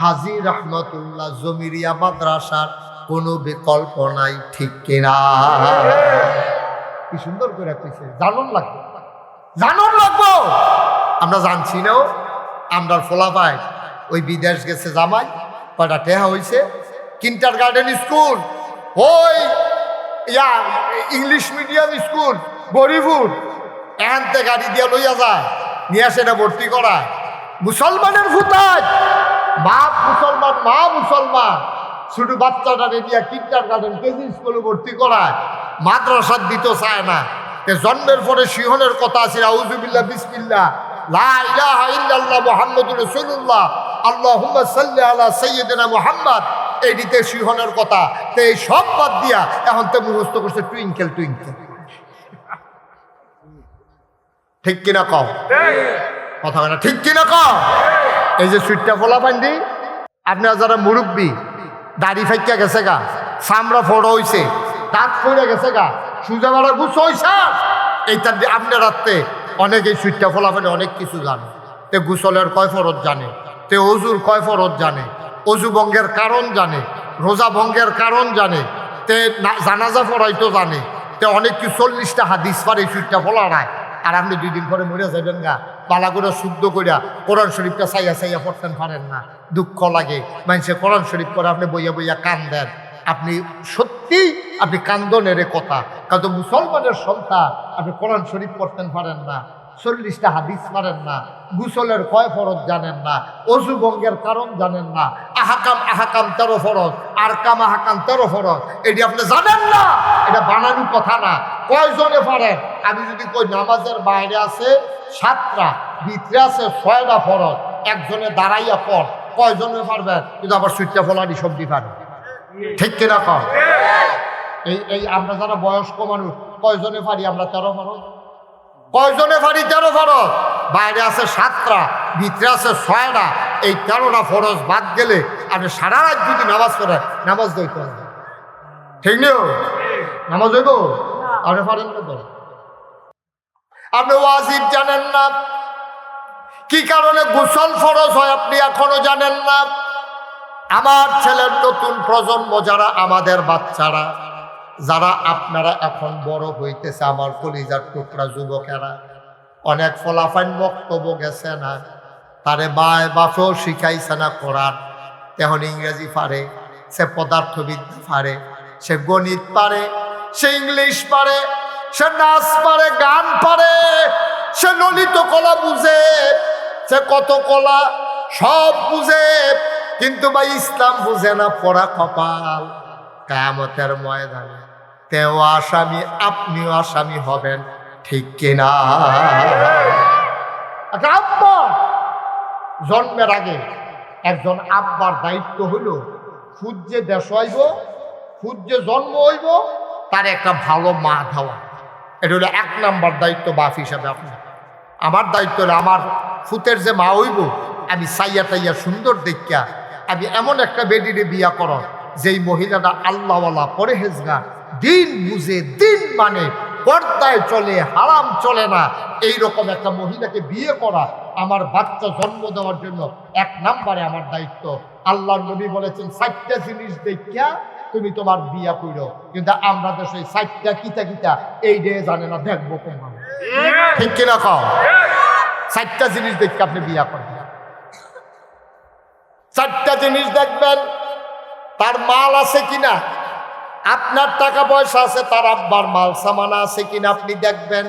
হাজী রহমতুল্লাহ জমিরিয়া মাদ্রাসার কোনো বিকল্প নাই ঠিক কিনা কি সুন্দর করে কইছে জানুন লাগবে জানুন লাগবো আমরা জানছি না আমরা ফলাফাই ওই বিদেশ গেছে জামাই কয়টা টেহা হয়েছে কিন্টার গার্ডেন স্কুল ওই ইংলিশ মিডিয়াম স্কুল গরিবুর এখানতে গাড়ি দিয়ে লইয়া যায় নিয়ে সেটা ভর্তি করায় মুসলমানের ভূতাজ বাপ মুসলমান মা মুসলমান শুধু বাচ্চাটা নিয়ে কিন্টার গার্ডেন কেজি স্কুলে ভর্তি করায় মাদ্রাসার দিতে চায় না জন্মের পরে সিংহনের কথা আছে আউযুবিল্লাহ বিসমিল্লাহ লা ইলাহা ইল্লাল্লাহ মুহাম্মাদুর রাসূলুল্লাহ আল্লাহুম্মা সাল্লি আলা সাইয়্যিদিনা মুহাম্মদ এই দিতে সিংহনের কথা তো এই সব বাদ দিয়া এখন তো মুখস্থ করছে টুইঙ্কেল টুইঙ্কেল ঠিক কিনা কও কথা না ঠিক কিনা কও এই যে সুইটটা ফোলা পান্ডি আপনারা যারা মুরব্বী দাড়ি ফাইকা গেছে গা চামড়া ফোড়া হইছে দাঁত ফইরা গেছে গা সুজা বাড়া গুছ হইছে এইটা আপনার রাত্রে অনেক এই সুইটটা ফোলা পান্ডি অনেক কিছু জানে তে গুসলের কয় ফরজ জানে তে অজুর কয় ফরজ জানে অজু ভঙ্গের কারণ জানে রোজা ভঙ্গের কারণ জানে তে জানাজা পড়াইতো জানে তে অনেক কি 40টা হাদিস পারে এই সুইটটা ফোলা নাই আর আপনি 2 দিন পরে মরে যাবেন গা পালা করে শুদ্ধ করিয়া কোরআন শরীফটা চাইয়া চাইয়া পড়তেন পারেন না দুঃখ লাগে মানুষে কোরআন শরীফ করে আপনি বইয়া বইয়া কান দেন আপনি সত্যি আপনি কান্দনের কথা কারণ মুসলমানের সন্তান আপনি কোরআন শরীফ পড়তেন পারেন না 40টা হাদিস পারেন না গুসলের কয় ফরজ জানেন না অজু ভঙ্গের কারণ জানেন না আহাকাম 13 ফরজ আর কাম আহাকাম 13 ফরজ এটি আপনি জানেন না এটা বানানো কথা না কয়জনে পারেন আমি যদি কই নামাজের বাইরে আছে 7টা ভিতরে আছে 6টা ফরজ একজনে দাঁড়াইয়া পড় কয়জনে পারবেন কিন্তু আবার সুইটটা ফলানি সবজি পারবে ঠিক কিনা কর? এই আমরা যারা বয়স্ক মানুষ কয়জনে পারি? আমরা 13 ফরজ। কয়জনে পারি 13 ফরজ? বাইরে আছে 7টা, ভিতরে আছে 6টা। এই 13টা ফরজ বাদ গেলে আপনি সারা রাত যদি নামাজ পড়েন, নামাজ দইতে হবে। ঠিক নিও? নামাজ হইব? আপনি পারেন না তো? আপনি ওয়াজিব জানেন না, কি কারণে গোসল ফরজ হয় আপনি এখনো জানেন না। আমার ছেলের নতুন প্রজন্ম যারা, আমাদের বাচ্চারা যারা, আপনারা এখন বড় হইতেছে, আমার কলিজার টুকরা যুবকেরা, অনেক ফলাফাইন বক্তব্য গেছে না, তারে মায় বাপেও শিখাইছে না কোরআন। এখন ইংরেজি পারে, সে পদার্থবিদ্যা পারে, সে গণিত পারে, সে ইংলিশ পারে, সে নাচ পারে, গান পারে, সে ললিত কলা বুঝে, সে কত কলা সব বুঝে, কিন্তু ভাই ইসলাম বুঝে না। পড়া কপাল, কিয়ামতের ময়দানে তেও আসামি, আপনিও আসামি হবেন। ঠিক কিনা? আব্বা জন্মের আগে একজন আব্বার দায়িত্ব হইল খুদ যে দেশ হইব, খুদ যে জন্ম হইব, তার একটা ভালো মা দেওয়া। এটা হলো 1 নাম্বার দায়িত্ব বাপ হিসাবে আপনার। আমার দায়িত্ব হলো আমার ফুতের যে মা হইব, আমি সাইয়া টাইয়া সুন্দর দেখিয়া আমি এমন একটা বেডিরে বিয়া করো যেই মহিলাটা আল্লাহওয়ালা, পরেহেজগার, দিন বুঝে, দিন মানে, পর্দায় চলে, হারাম চলে না, এইরকম একটা মহিলাকে বিয়ে করা আমার বাচ্চা জন্ম দেওয়ার জন্য 1 নাম্বারে আমার দায়িত্ব। আল্লাহর নবী বলেছেন 4টা জিনিস দেখিয়া তুমি তোমার বিয়া করো, কিন্তু আমরা দেশে 4টা কিতা কিতা এই ডে জানে না, দেখবো কেমন। ঠিক কিনা কও? 4টা জিনিস দেখে আপনি বিয়া করবেন। 4টা জিনিস দেখবেন, তার মাল আছে কিনা, আপনার টাকা পয়সা আছে, তার আব্বার মাল সামানা আছে কিনা আপনি দেখবেন।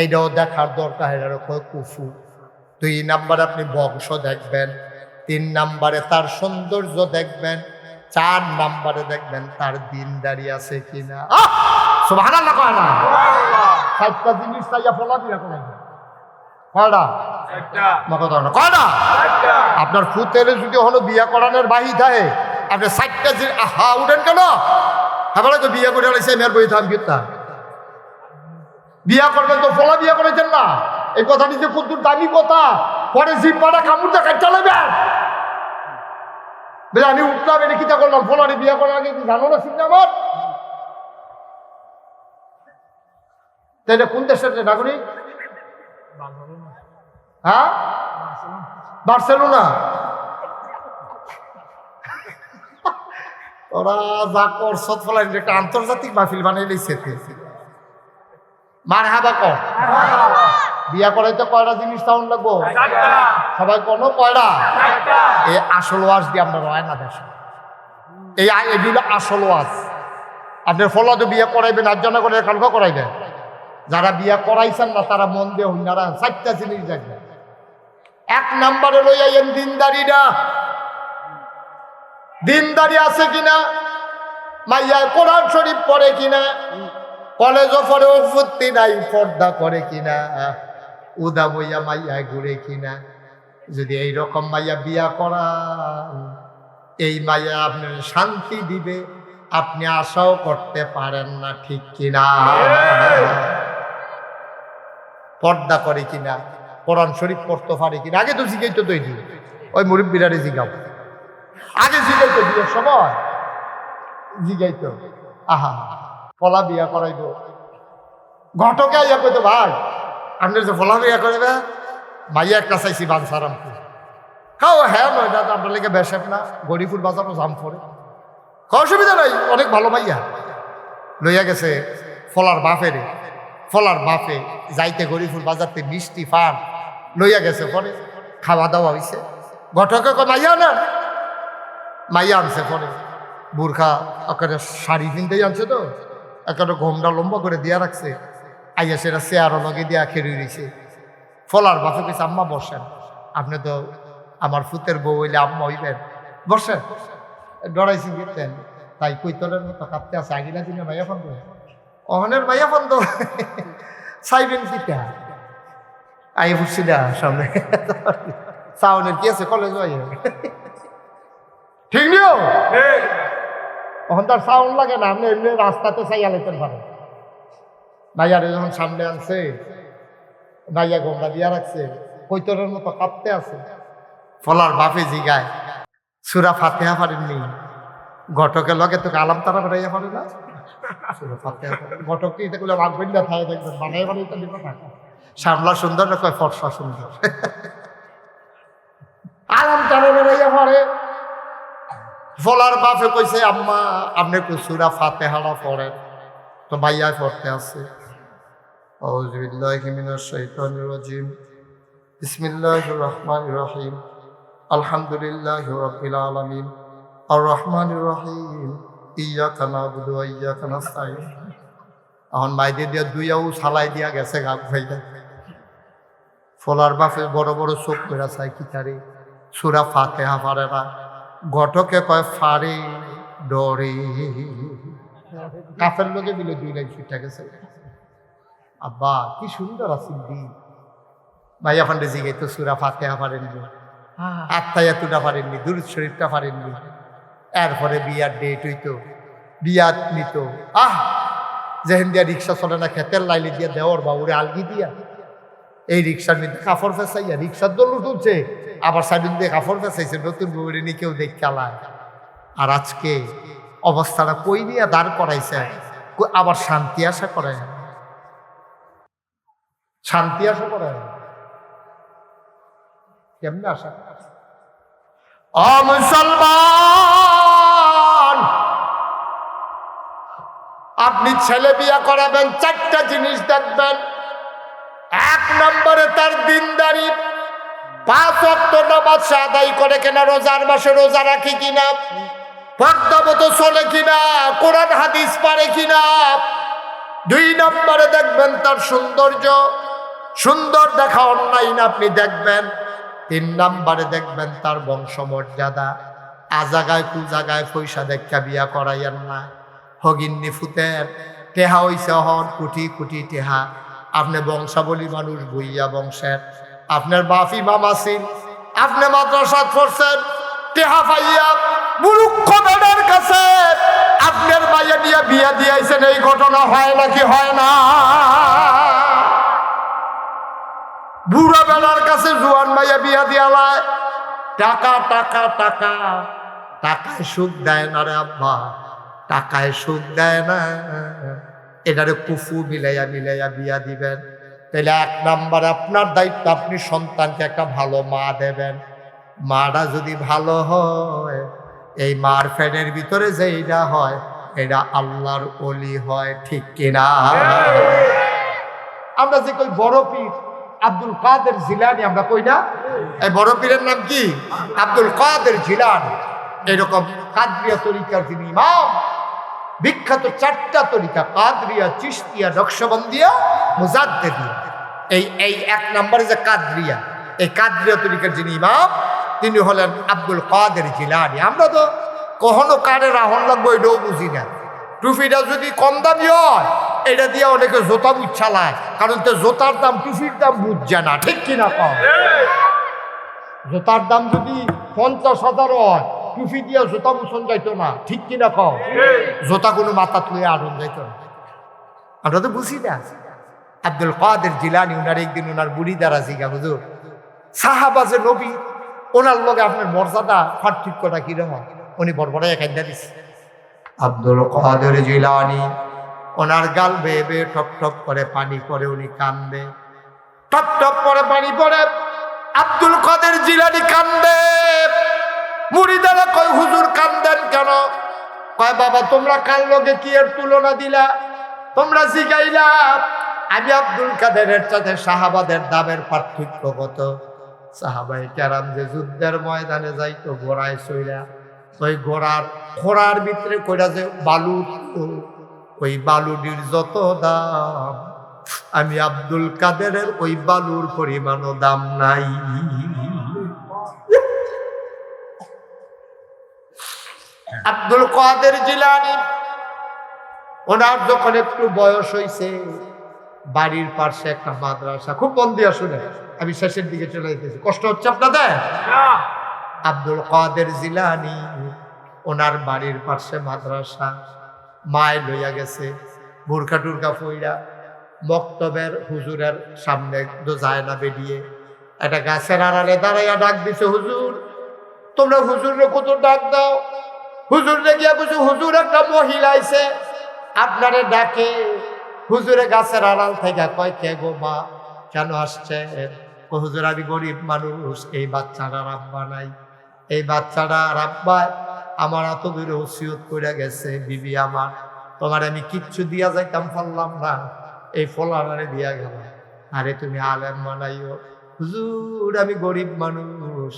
এইটাও দেখার দরকার। এটার কুফু। 2 নাম্বারে আপনি বংশ দেখবেন। 3 নাম্বারে তার সৌন্দর্য দেখবেন। 4 নাম্বারে দেখবেন তার দিনদারি আছে কিনা। সুবহানাল্লাহ কয় না? 4টা জিনিস চাইয়া ফলা দিয়া করে কয়টা? কয়টা? আপনার ফুতের যদি হলো বিয়া করানোর বাহি থাকে, আপনি 4টা জিনিস উঠেন কেন? আপনারা তো বিয়া করে আলাইছে, মেয়ের বই থাম কিতা বিয়া করবেন তো ফলা বিয়া করেছেন না। এই কথাটি যে কত দামি কথা, পরে জিব্বাটা কামড়টা কাটতে লাগবেন। আমি উঠলাম, এটা কিতা করলাম, ফলারে বিয়া করার আগে জানো না চিন্তা আমার? তাইলে কোন দেশের নাগরিক? হ্যাঁ, বার্সেলোনা। ওরা যা করছ ফলাই একটা আন্তর্জাতিক মাহফিল বানাই দিচ্ছে। মার হাবা কর। বিয়া করাইতে কয়টা জিনিস তাউন লাগবো? সবাই কোনো কয়টা? এই আসল ওয়াজ দিয়ে আপনার হয় না দেশ। এগুলো আসল ওয়াজ। আপনার ফলা তো বিয়ে করাইবেন, আর জন্য করে কালকা করাইবেন। যারা বিয়া করাইছেন না তারা মন দিয়ে হইনারা 4টা জিনিস দেখবেন। 1 নাম্বারে লইয়াইন দিনদারিটা। দিনদারি আছে কিনা, মাইয়া কোরআন শরীফ পড়ে কিনা, কলেজও পড়ে উৎপত্তি নাই, পর্দা করে কিনা, উদা বইয়া মাইয়া ঘুরে কিনা। যদি এইরকম মাইয়া বিয়া করা, এই মাইয়া আপনার শান্তি দিবে আপনি আশাও করতে পারেন না। ঠিক কিনা? পর্দা করে কিনা, কোরআন শরীফ পড়তে পারে কিনা। আগে তো জিগাইতো তো এই ওই মুরব্বিরারে জিগাও, আগে জিগাইতো বিয়ের সময় জিগাইতো। আহা ফলা বিয়া করাইব, ঘটকে ইয়া কইতো ভাই আপনার যে ফলা বিয়া করবে, মাইয়া একটা চাইছি বানসারামপুর। খাও হ্যাঁ নয় দাদা, আপনার লেগে বেসেব না, গরিপুর বাজারও জাম পড়ে। অসুবিধা নাই, অনেক ভালো মাইয়া। লইয়া গেছে ফলার বাপেরে, ফলার বাপে যাইতে গরিপুর বাজারতে মিষ্টি পান লইয়া গেছে। পরে খাওয়া দাওয়া হয়েছে, ঘটকে মাইয়া না, মাইয়া আনছে। পরে বুর্খা একেবারে শাড়ি কিনতেই আনছে, তো একেবারে ঘোমটা লম্বা করে দিয়া রাখছে। আইয়া সেটা চেয়ারও লগে দিয়া খেয়ে রয়েছে। ফলার বাপে কেছে আম্মা বসেন, আপনি তো আমার ফুতের বউ হইলে আম্মা হইবেন, বসেন। ডরাইছি গেতেন, তাই কৈতলের মতো কাঁপতে আছে। আগিলা দিনে মাইয়া ফন্দ, অহনের মাইয়া ফন্দ চাইবেন কিটা আই বুঝছি না সামনে চাউনের কি আছে কলেজ ঠিক নিও। তখন তার সাউন্ড লাগে না, আপনি এমনি রাস্তাতে চাইয়া লেতে পারেন। ভাইয়ারে যখন সামনে আনছে, ভাইয়া গঙ্গা দিয়া রাখছে, কৈতরের মতো কাঁপতে আছে। ফলার বাপে জিগায়, সূরা ফাতিহা পারেননি? ঘটকের লগে তোকে আলাম তারা বেড়াইয়া পারে না? সূরা ফাতিহা পারে। ঘটককে এটা করলে রাগ বললে থাকে দেখবেন, বানাই বানাই তো দিব না। শ্যামলা সুন্দর না কয় ফর্সা সুন্দর। আলাম তারা বেড়াইয়া পড়ে। ফলার বাপে কইছে, আম্মা আপনি একটু সূরা ফাতিহাটা পড়েন। তো ভাইয়া পড়তে আছে, আউযু বিল্লাহি মিনাশ শাইতানির রাজিম, বিসমিল্লাহির রহমানির রহিম, আলহামদুলিল্লাহি রাব্বিল আলামিন, আর রহমানির রহিম, ইয়াকা না'বুদু ওয়া ইয়াকা নাস্তাইন। এখন মাইদে দিয়া দুইয়াও ছালাই দিয়া গেছে গাব ভাইয়া। ফলার বাপে বড় বড় চোখ করে চাই কি তারে, সূরা ফাতিহা পারে না। ঘটকে কয় ফারে ডরে, কাফের লোকে দিলে 2 লাইন ছুটে গেছে। আব্বা কি সুন্দর আছেন দি ভাইয়া, ফান্ডে জিগে তো সূরা ফাতিহা পারেননি, আত্মায়াতুটা পারেননি, দুরূদ শরীফটা পারেননি। এরপরে বিয়ার ডেট হইতো, বিয়াত নিত। যেহেন দিয়া রিক্সা চলে না, খেতের লাইলে দিয়া দেওয়ার বাবুরে আলগি দিয়া এই রিক্সার মধ্যে কাপড় ফেসাইয়া রিক্সার দল উঠছে, আবার সাইডিন দিয়ে কাপড় ফেসাইছে, নতুন বউরে নিয়ে কেউ দেখ খেলায়। আর আজকে অবস্থাটা কই নিয়ে দাঁড় করাইছে, আবার শান্তি আশা করে, শান্তি আশা করে কেমনে আশা? ও মুসলমান, আপনি ছেলে বিয়া করাবেন, 4টা জিনিস দেখবেন। 1 নম্বরে তার দিনদারি, 5 ওয়াক্ত নামাজ আদায় করে কিনা, রোজার মাসে রোজা রাখে কিনা, পর্দা মতো চলে কিনা, কোরআন হাদিস পারে কিনা। 2 নম্বরে দেখবেন তার সৌন্দর্য, সুন্দর দেখা অন্যায় না আপনি দেখবেন। 3 নম্বরে দেখবেন তার বংশমর্যাদা, আজাগায় কুজাগায় পয়সা দেখা বিয়া করাইয়েন না। হগিন্নি ফুতের টেহা হইছে হন কোটি কোটি টেহা, আপনি বংশাবলী মানুষ, বইয়া বংশের, আপনার বাফি মামাসিন, আপনি মাদ্রাসাত পড়ছেন, টেহা পাইয়া মুরুক্ষ বেড়ার কাছে আপনার মাইয়া দিয়া বিয়া দিয়েছেন। এই ঘটনা হয় নাকি হয় না? বুড়া বেড়ার কাছে জুয়ান মাইয়া বিয়া দিয়ালায়, টাকা টাকা টাকা, টাকায় সুখ দেয় না রে আব্বা, টাকায় সুখ দেয় না। এটারে কুফু মিলাইয়া মিলাইয়া বিয়া দিবেন। তাহলে 1 নাম্বার আপনার দায়িত্ব, আপনি সন্তানকে একটা ভালো মা দেবেন। মাটা যদি ভালো হয়, এই মার ফ্যানের ভিতরে যেইটা হয় এটা আল্লাহর ওলি হয়, ঠিক কিনা? আমরা যে কই বড় পীর আব্দুল কাদের জিলানী, আমরা কই না? এই বড় পীরের নাম কি? আব্দুল কাদের জিলানী। এরকম কাদরিয়া তরিকার যিনি ইমাম, বিখ্যাত 4টা তরিকা, কাদরিয়া, চিশতিয়া, নকশবন্দিয়া, মুজাদ্দিদিয়া। এই 1 নম্বরে যে কাদরিয়া, এই কাদরিয়া তরিকার যিনি ইমাম, তিনি হলেন আব্দুল কাদের জিলানী। আমরা তো কখনো কারে রাহন লাগবো এটাও বুঝি না। টুপিটা যদি কম দামি হয়, এটা দিয়ে অনেকে জোতা বুঝছালায়, কারণ তো জোতার দাম টুপির দাম বুঝছে না, ঠিক কিনা কম? জোতার দাম যদি 50,000 হয়, টুপি দিয়া জোতা মুছন যাইতো না, ঠিক কিনা কম? জোতা কোনো মাথা তুলে আড়ন যাইতো না। আমরা তো বুঝি না। আব্দুল কাদের জিলানী, ওনার একদিন ওনার বুড়ি দ্বারা জিগা, হুজুর সাহাবা যে নবী, ওনার লগে আপনার মর্যাদা পার্থক্যটা কিরকম? উনি বড় একাইদা দিচ্ছে। আব্দুল কাদের জিলানী ওনার গাল বেয়ে বেয়ে টপ টপ করে পানি পড়ে, উনি কান্দে, টপ টপ করে পানি পড়ে। আব্দুল কাদের জিলানী কান্দে। মুরিদারা কয়, হুজুর কান্দেন কেন? কয়, বাবা তোমরা কার লগে কি এর তুলনা দিলা? তোমরা জিগাইলা আমি আব্দুল কাদেরের সাথে সাহাবাদের দামের পার্থক্য কত? সাহাবায়ে কেরাম যে যুদ্ধের ময়দানে যাইতো ঘোড়ায় চইলা, ওই ঘোড়ার খোড়ার ভিতরে কইরা যে বালু, ওই বালুটির যত দাম, আমি আব্দুল কাদেরের ওই বালুর পরিমাণও দাম নাই। আব্দুল কাদের জিলানী ওনার যখন একটু বয়স হয়েছে, বাড়ির পাশে একটা মাদ্রাসা, খুব মন দিয়া শুনে, আমি শেষের দিকে চলে যেতেছি, কষ্ট হচ্ছে আপনাদের? আব্দুল কাদের জিলানী ওনার বাড়ির পাশে মাদ্রাসা, মায় লইয়া গেছে বোরকা টুরকা ফইরা মক্তবের হুজুরের সামনে যায় না বেরিয়ে একটা গাছের আড়ালে দাঁড়াইয়া ডাক দিছে, হুজুর তোমরা হুজুরে কত ডাক দাও। হুজুরে গিয়া বুঝু, হুজুর একটা মহিলা আইছে আপনারে ডাকে। হুজুরে গাছের আড়াল থেকে কয়, কে গো মা, কেন আসছে? হুজুর আমি গরিব মানুষ, এই বাচ্চাটা আব্বা নাই, এই বাচ্চাটা আব্বা আমার এত দূরে ওসিয়ত করে গেছে, বিবি আমার, তোমার আমি কিচ্ছু দিয়া যাইতাম পারলাম না, এই ফলারে দিয়া গেল। আরে তুমি আলেম বানাইও। হুজুর আমি গরিব মানুষ,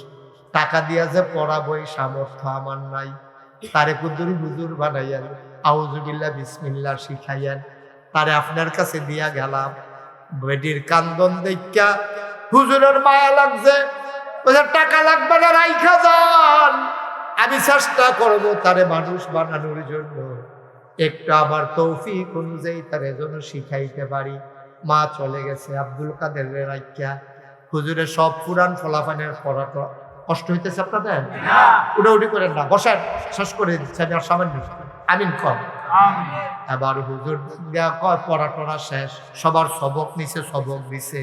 টাকা দিয়া যে পড়াবো এই সামর্থ্য আমার নাই, তারে কুদ্দুরি হুজুর বানাইয়ান, আউযুবিল্লাহ বিসমিল্লাহ শিখাইয়ান, তারে আপনার কাছে দিয়া গেলাম। বেটির কান্দন দেখা হুজুরের মায়া লাগছে, টাকা লাগবে না, রাইখা যান, আমি চেষ্টা করবো তারে মানুষ বানানোর জন্য, একটু আমার তৌফিক অনুযায়ী তারে জন্য শিখাইতে পারি। মা চলে গেছে আব্দুল কাদের রাইখা। হুজুরের সব পুরান ফলাফানের পড়াটা কষ্ট হইতেছে আপনাদের? উড়াউড়ি করেন না, বসেন, শেষ করে দিচ্ছে আমি আর সামান্য আমিন কম। এবার হুজুর পড়া টড়া শেষ, সবার সবক নিছে, সবক দিছে।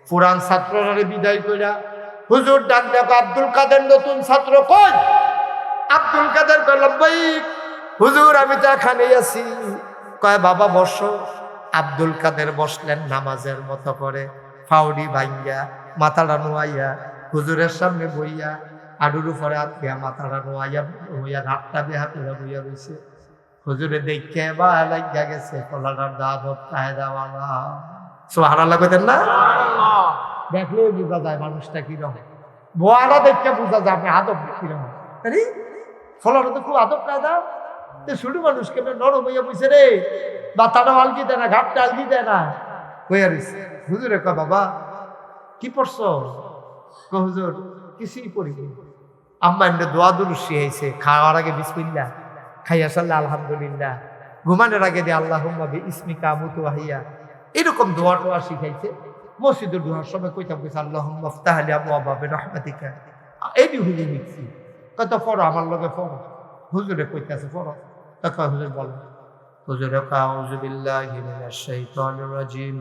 পুরান ছাত্ররা বিদায় কইরা হুজুর ডাক দেখো, আব্দুল কাদের নতুন ছাত্র কই? আব্দুল কাদের কইল, ভাই হুজুর আমি তো এখানেই আছি। কয় বাবা বসো। আব্দুল কাদের বসলেন নামাজের মতো করে, ফাউডি ভাঙ্গা মাথাটা নোয়াইয়া হুজুরের সামনে বইয়া, আডুর উপরে হাত দিয়া মাথাটা নোয়াইয়া হইয়া হাতটা বেহা করে বইয়া রয়েছে। হুজুরে দেখে বা লাগিয়া গেছে, কলাটার দাদত কায়দাওয়ালা। সুবহানাল্লাহ কইতেন না? দেখলেও বোঝা যায় মানুষটা কিরকম, বোয়াটা দেখে বোঝা যায় আপনি আদব কিরকম। আরে ফলাটা তো খুব আদব কায়দা। শুরু মানুষ কেমন নরম হইয়া বইছে রে, বাতাটা আলগি দেয় না, ঘাটটা আলগি দেয় না, হইয়া রয়েছে। হুজুরে কয় বাবা কি পড়ছ? হুজুর কিছুই পড়িনি, আম্মা এমনি দোয়া দুরুদ শিখাইছে, খাওয়ার আগে বিসমিল্লাহ, খাইয়া সাল্লাহ আলহামদুলিল্লাহ, ঘুমানোর আগে দিয়ে আল্লাহুম্মা বিইসমিকা আমুতু ওয়া আহইয়া, এরকম দোয়া টোয়া শিখাইছে। মসজিদের দোয়ার সময় কইতাম কইছে আল্লাহুম্মা ইফতাহ লি আবওয়াবা বিরহমাতিকা, এই দি হুজুর লিখছি। কত পড়ো আমার লগে পড়ো। হুজুরে কইতাছে পড়ো। তখন হুজুর বলো, হুজুরে আউযু বিল্লাহি মিনাশ শাইতানির রাজিম,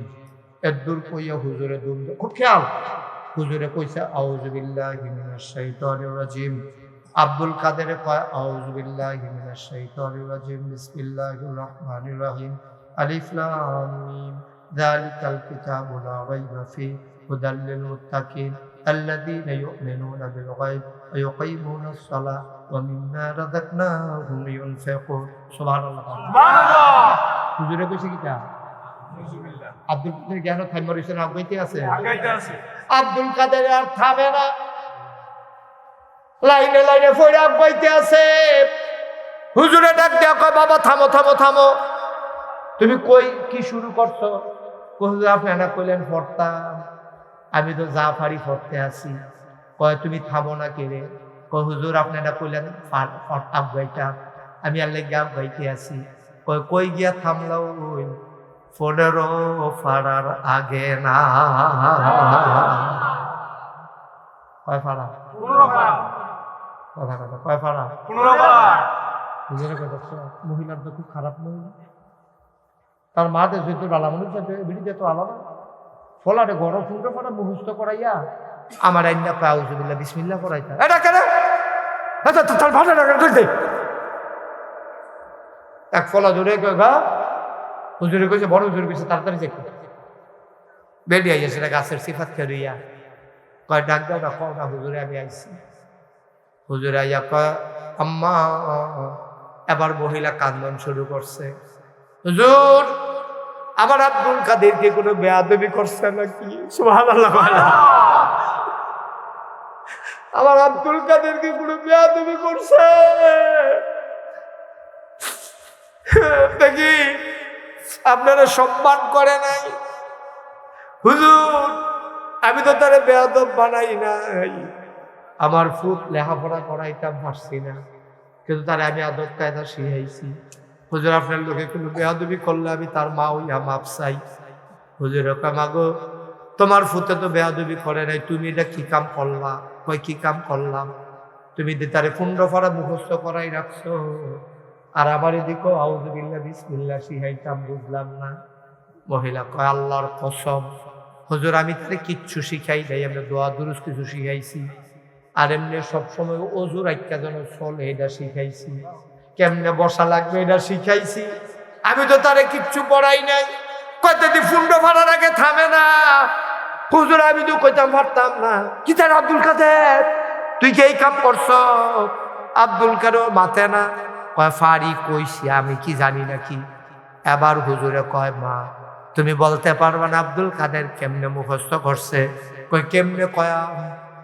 এদুর কইয়া হুজুরে দুম, খুব খেয়াল। হুজুরে কইছে আউযু বিল্লাহি মিনাশ শাইতানির রাজিম। আব্দুল কাদের কয় আউযু বিল্লাহি মিনাশ শাইতানির রাজিম, বিসমিল্লাহির রহমানির রহিম, আলিফ লাম মিম, যালিকাল কিতাবু লা রাইবা ফীহি হুদাল লিল মুত্তাকিন আল্লাযীনা ইউমিনুনা বিল গায়ব ওয়া ইউকিমুনাস সালাহ ওয়া মিম্মা রাযাকনাহুম ইউনফিকুন। সুবহানাল্লাহ। সুবহানাল্লাহ। হুজুরে কইছে কি তা? আব্দুল কাদের জ্ঞান থাইমরিসের আগাইতে আছে, আব্দুল কাদের আর থামে না, লাইনে লাইনে ফইরা আগাইতে আছে। হুজুরে ডাক দেয়া কয় বাবা থামো থামো থামো, তুমি কই কি শুরু করছো? হুজুর আপনারা কইলেন পড়তাম, আমি তো জাফারি পড়তে আছি। কয় তুমি থামো না কে রে? কয় হুজুর আপনারা কইলেন আগাইতা, আমি আল্লাহ গাম গাইতে আছি। কয় কই গিয়া থামলাও? 15 ফাড়ার আগে না। কয় ফাড়া? 15 ফাড়া। কথা কথা কয় ফাড়া? 15 ফাড়া। বুঝলে কথা, মহিলার তো খুব খারাপ মহিলা, তার মাতে যেহেতু ডালামুনির সাথে বিড়িতে তো আলাদা, ফলাটে গরম 15 ফাড়া মুখস্থ করাইয়া আমার আইনা আউযুবিল্লাহ বিসমিল্লাহ করাইতা। এটা কেন? তার ভালো লাগে। এক ফলা ধরে গা হুজুরে কইছে, বড় হুজুরে কইছে তাড়াতাড়ি যাই, বেডি আইয়া সেটা গাছের সিফাত খেলিয়া কয় ডাক দাও না, কও না হুজুরে আমি আইছি। হুজুরে আইয়া কয় আম্মা। এবার মহিলা কান্দন শুরু করছে, হুজুর আমার আব্দুল কাদেরকে কোনো বেয়াদবি করছে নাকি? সুবহানাল্লাহ। আমার আব্দুল কাদেরকে কোনো বেয়াদবি করছে দেখি, আপনারা সম্মান করে নাই। হুজুর আমি তো তারে বেয়াদব বানাই নাই, আমার ফুট লেখাপড়া করাইতাম পারছি না, কিন্তু তারে আমি আদব কায়দা শিখাইছি। হুজুর আপনার লোকে কোনো বেয়াদবি করলে আমি তার মা হইয়া মাপ চাই। হুজুর কামাগো তোমার ফুতে তো বেয়াদবি করে নাই, তুমি এটা কি কাম করলা? কয় কি কাম করলাম? তুমি তারে 15 পারা মুখস্থ করাই রাখছো, আর আমার এদিকে আউযুবিল্লাহ বিসমিল্লাহ শিখাইতাম, বুঝলাম না। মহিলা কয় আল্লাহর কসম হুজুর আমি তারে কিচ্ছু শিখাই নাই, আমরা দোয়া দুরুস কিছু শিখাইছি, আর এমনি সবসময় অজু রাখা যেন চলে এটা শিখাইছি, কেমনে বসা লাগবে এটা শিখাইছি, আমি তো তারে কিচ্ছু পড়াই নাই। কয়টাদি 15 পারার আগে থামে না। হুজুর আমি তো কইতাম পারতাম না। কি তার আব্দুল কাদের তুই কি এই কাম করছ? আব্দুল কাদের মাথে না। কয় ফারি কইছি, আমি কি জানি নাকি। এবার হুজুরে কয় মা তুমি বলতে পারবা না আব্দুল কাদের কেমনে মুখস্থ করছে? কয় কেমনে? কয়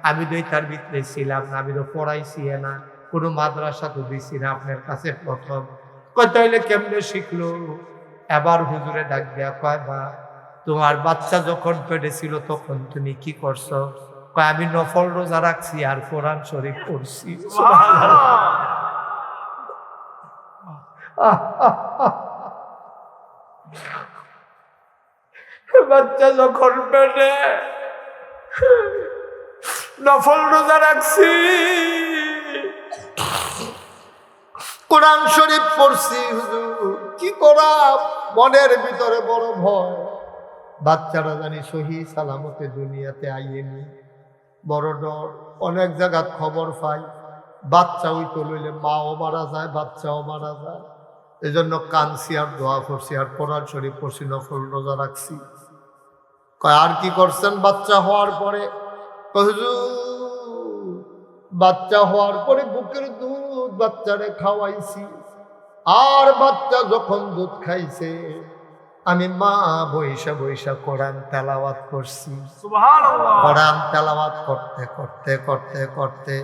আমি তো তার ভিতরে ছিলাম না, আমি তো পড়াইছি না, কোনো মাদ্রাসা তো দিছি না, আপনার কাছে প্রথম। কয় তাইলে কেমনে শিখলো? এবার হুজুরে ডাক দেয়া কয় মা তোমার বাচ্চা যখন পেটে ছিল তখন তুমি কি করছো? কয় আমি নফল রোজা রাখছি আর কোরআন শরীফ পড়ছি। বাচ্চা যখন পেটে নফল রোজা রাখছি, কোরআন শরীফ পড়ছি। হুজুর কি করা, মনের ভিতরে বড় ভয়, বাচ্চারা জানি সহি সালামতে দুনিয়াতে আইয়েনি, বড় ডর। অনেক জায়গার খবর পাই বাচ্চা হইতে লইলে মাও মারা যায়, বাচ্চাও মারা যায়। এই জন্য কানছি আর দোয়া করছি আর কোরআন শরীফ পড়ছি, নফল রোজা রাখছি। কয় আর কি করছেন বাচ্চা হওয়ার পরে? হুজুর বাচ্চা হওয়ার পরে বুকের দুধ বাচ্চারে খাওয়াইছি, আর বাচ্চা যখন দুধ খাইছে আমি মা বৈশা বৈশা কোরআন তেলাওয়াত করছি। সুবহানাল্লাহ। কোরআন তেলাওয়াত করতে করতে করতে করতে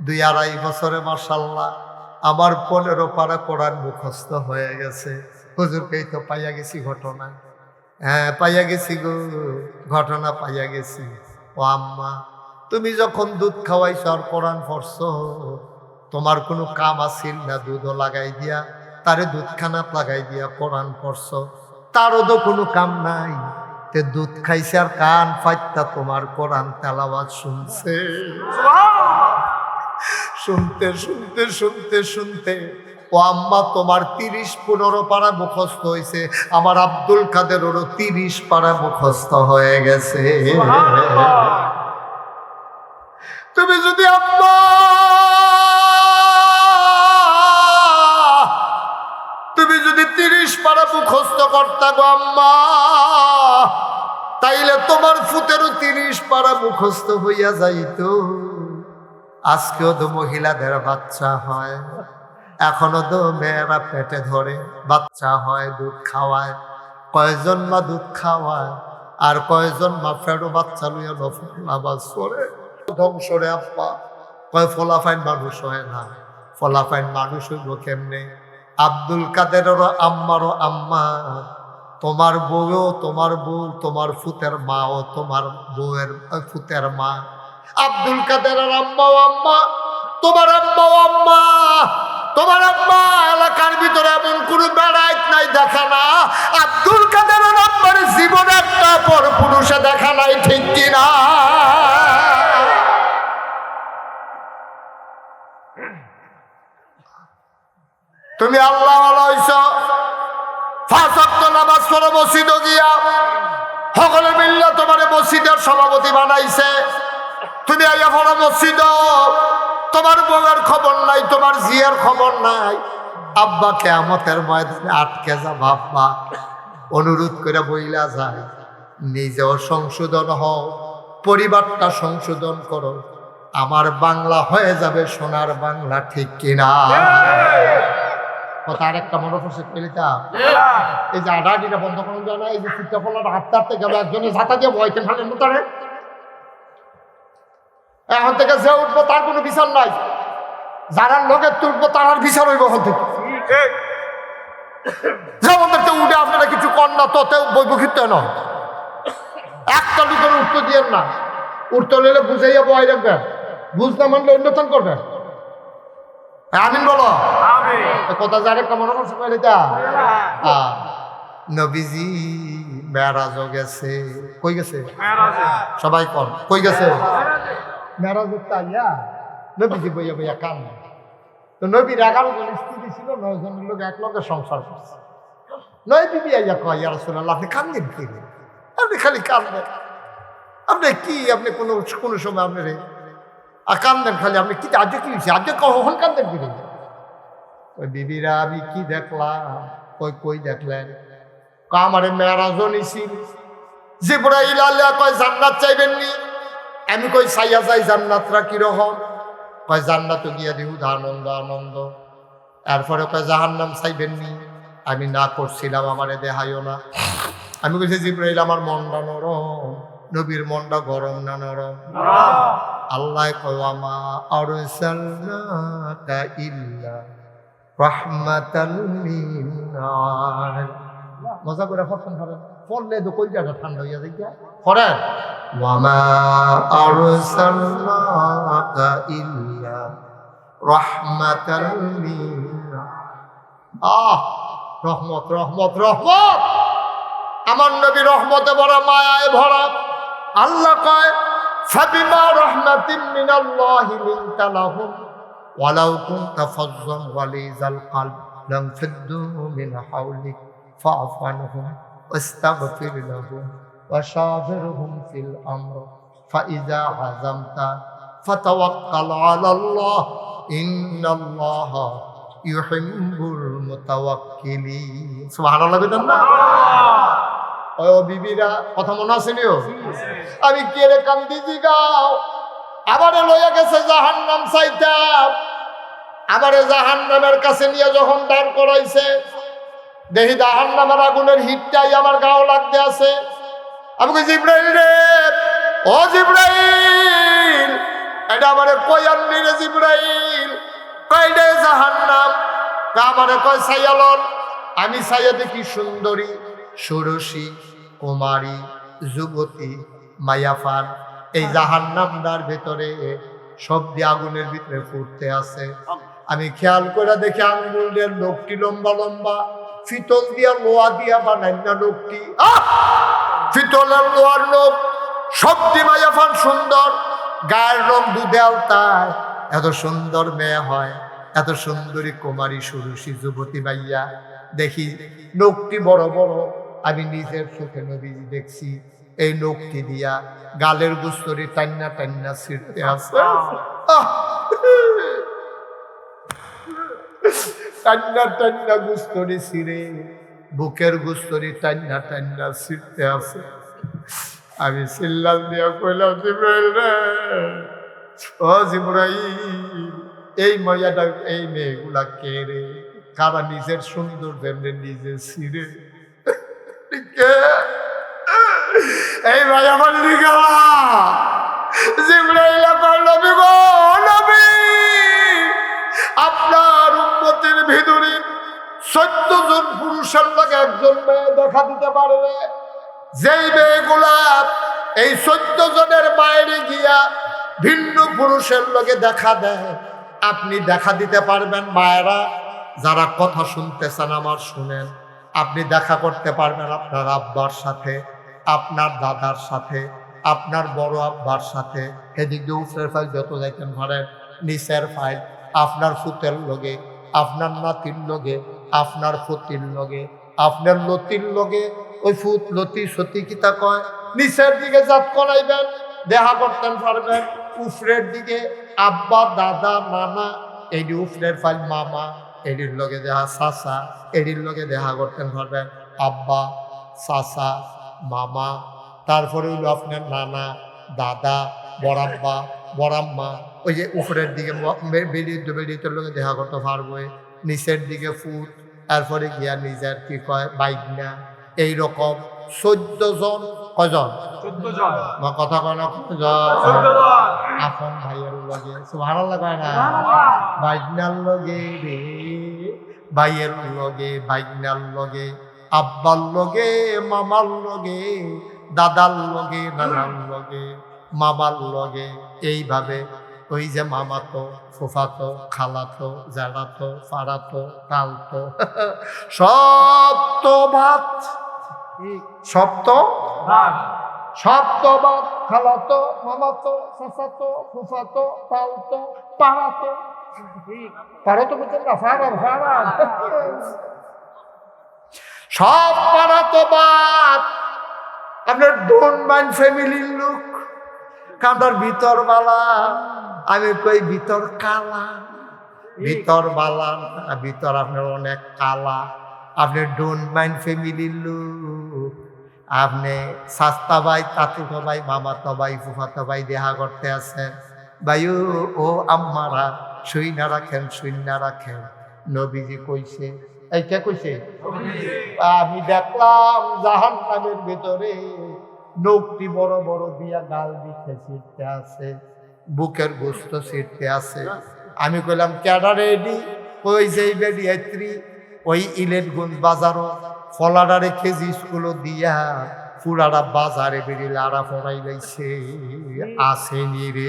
2-2.5 বছরে মাশাআল্লাহ আমার 15 পারা কোরআন মুখস্থ হয়ে গেছে। হুজুরকেই তো পাইয়া গেছি ঘটনা। হ্যাঁ পাইয়া গেছি গো, ঘটনা পাইয়া গেছি। ও আম্মা তুমি যখন দুধ খাওয়াইছ আর কোরআন পড়ছো, তোমার কোনো কাম আছিল না? দুধও লাগাই দিয়া তারে দুধখানা লাগাই দিয়া কোরআন পড়ছো, তারও তো কোনো কাম নাই। তে দুধ খাইছে আর কান ফাইত্তা তোমার কোরআন তেলাওয়াত শুনছে। শুনতে শুনতে শুনতে শুনতে ও আম্মা তোমার 30-15 পারা মুখস্থ হয়েছে, আমার আব্দুল কাদেরও 30 পারা মুখস্থ হয়ে গেছে। তুমি যদি আম্মা তুমি যদি 30 পারা মুখস্থ করতা গো আম্মা, তাইলে তোমার ফুতেরও 30 পারা মুখস্থ হইয়া যাইত। আজকেও তো মহিলাদের বাচ্চা হয়, এখনো তো মেয়েরা পেটে ধরে বাচ্চা হয়, দুধ খাওয়ায়। কয়জন মা দুধ খাওয়ায় আর কয়জন মা ফেরো বাচ্চা লইয়া নফল নামাজ পড়ে। ধ্বংসরে আব্বা কয় ফলাফাইন মানুষ হয় না। ফলাফাইন মানুষ হইব কেমনে? আব্দুল কাদেরেরও আম্মারও আম্মা, তোমার বউও তোমার বউ, তোমার ফুতের মাও তোমার বউয়ের ফুতের মা। আব্দুল কাদেরের আম্মাও আম্মা, তোমার আম্মাও আম্মা। তোমার আম্মা এলাকার ভিতরে এমন কোনো বেড়াইত নাই দেখা না, আব্দুল কাদেরের আম্মার জীবনে একটা পর পুরুষে দেখা নাই, ঠিক কিনা? তুমি আল্লাহ হইছ, 5 ওয়াক্ত নামাজ পড়ো মসজিদে গিয়া, সকলে মিললে তোমার মসজিদের সভাপতি বানাইছে। তুমি আইয়া পড়ো মসজিদ, তোমার বউয়ের খবর নাই, তোমার জিয়ার খবর নাই। আব্বা কিয়ামতের ময়দানে আটকে যা ভাববা, অনুরোধ করে বইলা যায়, নিজেও সংশোধন হও, পরিবারটা সংশোধন করো, আমার বাংলা হয়ে যাবে সোনার বাংলা, ঠিক কিনা? কথা আরেকটা মনে করছে পেলিতা, এই যে আডাআডিটা বন্ধ করা যায় না, এই যে চিত্তা ফলাটা হাঁটতে হাঁটতে গেল একজনের ছাতা দিয়ে ভয়তে ফেলেন তারে, এখন থেকে যে উঠবো তার কোনো বিচার নাই, যারা লোকের তুলবো তার বিচার হইব। এখন থেকে যেমনটা উঠে আপনারা কিছু কন্যা ততেও বৈবক্ষিত না, একটা লোকের উঠতে দিয়ে না, উঠতে হলে বুঝাইয়া বয় রাখবেন, বুঝ না মানলে অন্যতন করবেন। আমিন বলো। কথা যারে মনে করছে নবীজি মেরাজও গেছে। কই গেছে? সবাই কন কই গেছে? মেরাজ তাইয়া নবীজি বইয়া বইয়া কান্দে। তো নবীর 11 জন স্ত্রী ছিল, 9 জনের লোক এক লগে সংসার করছে। নয় বিবি আইয়া কয়, ইয়া রাসূলুল্লাহ আপনি কান্দেন কি রে? আপনি খালি কান্দেন, আপনি কি, আপনি কোনো সময় আপনি রে কান্দেন খালি, আপনি কি আজ কি হয়েছে, আজ কখন কান্দেন কি রে? ওই বিবিরা আমি কি দেখলাম? কই দেখলেন? আমারে মেরাজও নিছিল, জিবরাইল আলাইহিস কয় জান্নাত চাইবেননি? আমি কই চাইয়া যাই, জান্নাতরা কিরকম? কয় জান্নাত গিয়া দিহুদ আনন্দ আনন্দ। এরপরে কয় জাহান্নাম চাইবেননি? আমি না করছিলাম, আমারে দেখাইও না। আমি কইছি জিবরাইল আমার মনটা নরম, নবীর মনটা গরম না নরম? আল্লাহ কয় আমা আরসালনাকা ইল্লা রাহমাতাল লিল আলামিন। মজা করে ফরছেন, পড়লে তো কলজাটা ঠান্ডা হইয়া যায়। পড়েন, ওয়ামা আরসালনাকা ইল্লা রাহমাতাল লিল আলামিন। রহমত রহমত রহমত, আমার নবী রহমতে ভরা, মায়ায় ভরা। আল্লাহ কয় ফাবিমা রাহমাতিন মিনাল্লাহি লিনতা লাহুম ওয়ালাউ কুনতা ফাজ্জান গালিজাল কলব লাম ফাদ্দু মিন হাওলিক ফাআফু আনহুম ওয়াস্তাগফির লাহুম ওয়াশাবিরহুম ফিল আমর ফাইযা আযামতা ফাতাওয়াক্কাল আলাল্লাহ ইন্নাল্লাহা ইউহিব্বুল মুতাওয়াক্কিলিন। সুবহানাল্লাহ বলেন না? ও বিবিরা, কথা মনে আছে নিও? আমি কে রে কান্দিছি গাও, আমারে লইয়া গেছে জাহান্নাম চাইতাম, আমারে জাহান্নামের কাছে নিয়ে যখন দাঁড় করাইছে, দেখি জাহান্নামের আগুনের হিটটাই আমার গাও লাগতে আছে। আমি কই জিবরাইল রে, ও জিবরাইল, এটা আমারে কই আনলি রে জিবরাইল? কয় রে জাহান্নাম। আমারে কয় সাইয়ালন। আমি সাইয়া দেখি সুন্দরী, ষোড়শী, কুমারী, যুবতী, মায়াফান এই জাহান্নামদার ভেতরে সবদি আগুনের ভিতরে ফুটতে আছে। আমি খেয়াল করে দেখি আঙ্গুলের লোকটি লম্বা লম্বা, ফিতল দিয়া লোহা দিয়া বানাই না লোকটি, ফিতলের লোহার লোক, সবদি মায়াফান সুন্দর, গায়ের রং দুধে আলতায়। এত সুন্দর মেয়ে হয়, এত সুন্দরী কুমারী, ষোড়শী, যুবতী মাইয়া। দেখি লোকটি বড় বড়, আমি নিজের চোখে নবীজি দেখছি। এই লোকটি দিয়া গালের গুস্তরি টান্না টান্না ছিঁড়তে আছে, টান্না টান্না গুস্তরি ছিঁড়ে, বুকের গুস্তরি টান্না টান্না ছিঁড়তে আছে। আমি চিল্লাল দিয়া কইলাম, জিবরাইল রে, ও জিবরাইল, এই মাইয়াটা, এই মেয়েগুলা কে রে? কারা নিজের সৌন্দর্যের নিজে ছিঁড়ে? এই ভাই আমার লিগা জিবরাইল কয়, নবী গো, নবী, আপনার উম্মতের ভিতরে 14 জন পুরুষের লগে একজন মেয়ে দেখা দিতে পারবে। যেই মেয়েগুলা এই 14 জনের বাইরে গিয়া ভিন্ন পুরুষের লগে দেখা দেয়, আপনি দেখা দিতে পারবেন? মায়েরা যারা কথা শুনতেছেন আমার শুনেন, আপনি দেখা করতে পারবেন আপনার আব্বার সাথে, আপনার দাদার সাথে, আপনার বড় আব্বার সাথে। এদিক দিয়ে উপরের ফাইল যত যাইতেন পারেন, নিচের ফাইল আপনার ফুতের লগে, আপনার নাতির লগে, আপনার ফতির লগে, আপনার লতির লগে। ওই ফুত লতি সতী কিতা কয়, নিচের দিকে জাত করাইবেন, দেখা করতেন পারবেন। উপরের দিকে আব্বা, দাদা, নানা, এটি উপরের ফাইল মামা, এটির লগে দেখা চাচা, এটির লগে দেখা করতেন পারবেন। আব্বা, চাচা, মামা, তারপরে হইল আপনার নানা, দাদা, বড়াব্বা, বড়াম্মা। ওই যে উপরের দিকে বেরিয়ে লোকে দেখা করতে পারবে, নিচের দিকে ফুট, তারপরে গিয়া নিজের কি কয় বাইকনা। এইরকম 14 জন। কজন? 14 জন। কথা কয় না, আপন ভাইয়ের লগে, সুবহানাল্লাহ কয় না, বাইকনার লগে রে, ভাইয়ের লগে, বাইকনার লগে, আব্বার লগে, মামার লগে, দাদার লগে, নানার লগে, মামার লগে। এইভাবে ওই যে মামাতো, ফুফাতো, খালাতো, জাড়াতো, ফাড়াতো, তালতো, সব তো ভাত, সব তো ভাত। সব তো বাপ, খালাতো, মামাতো, চাচাতো, ফুফাতো, তালতো, পাড়াতো। পারো তো বুঝছেন না, সব পাড়াতো বাপ। আপনার ডোনবাইন ফ্যামিলির লোক, কাঁটার ভিতর বালা, আমি কই ভিতর কালা। ভিতর বালা না, ভিতর আপনার অনেক কালা। আপনি ডোনবাইন ফ্যামিলির লোক, আপনি সাস্তা ভাই, তাতুতো ভাই, মামাতো ভাই, ফুফাতো ভাই দেখা করতে আছেন। ভাইও ও আম্মারা শুইনা রাখেন, শুইনা রাখেন। নবীজি কইছে, এই কে কইছে? আমি দেখলাম জাহান্নামের ভিতরে নৌকটি বড় বড় দিয়া গাল দিতে ছিটতে আছে, বুকের গোস্ত ছিটতে আছে। আমি কইলাম ক্যাডা রেডি? কই যেই বেডি এত্রি ওই ইলেটগঞ্জ বাজারও ফলাডারে কেজি স্কুলও দিয়া পুরাটা বাজারে বেরি লাড়া পড়াই লাইছে। আসেনি রে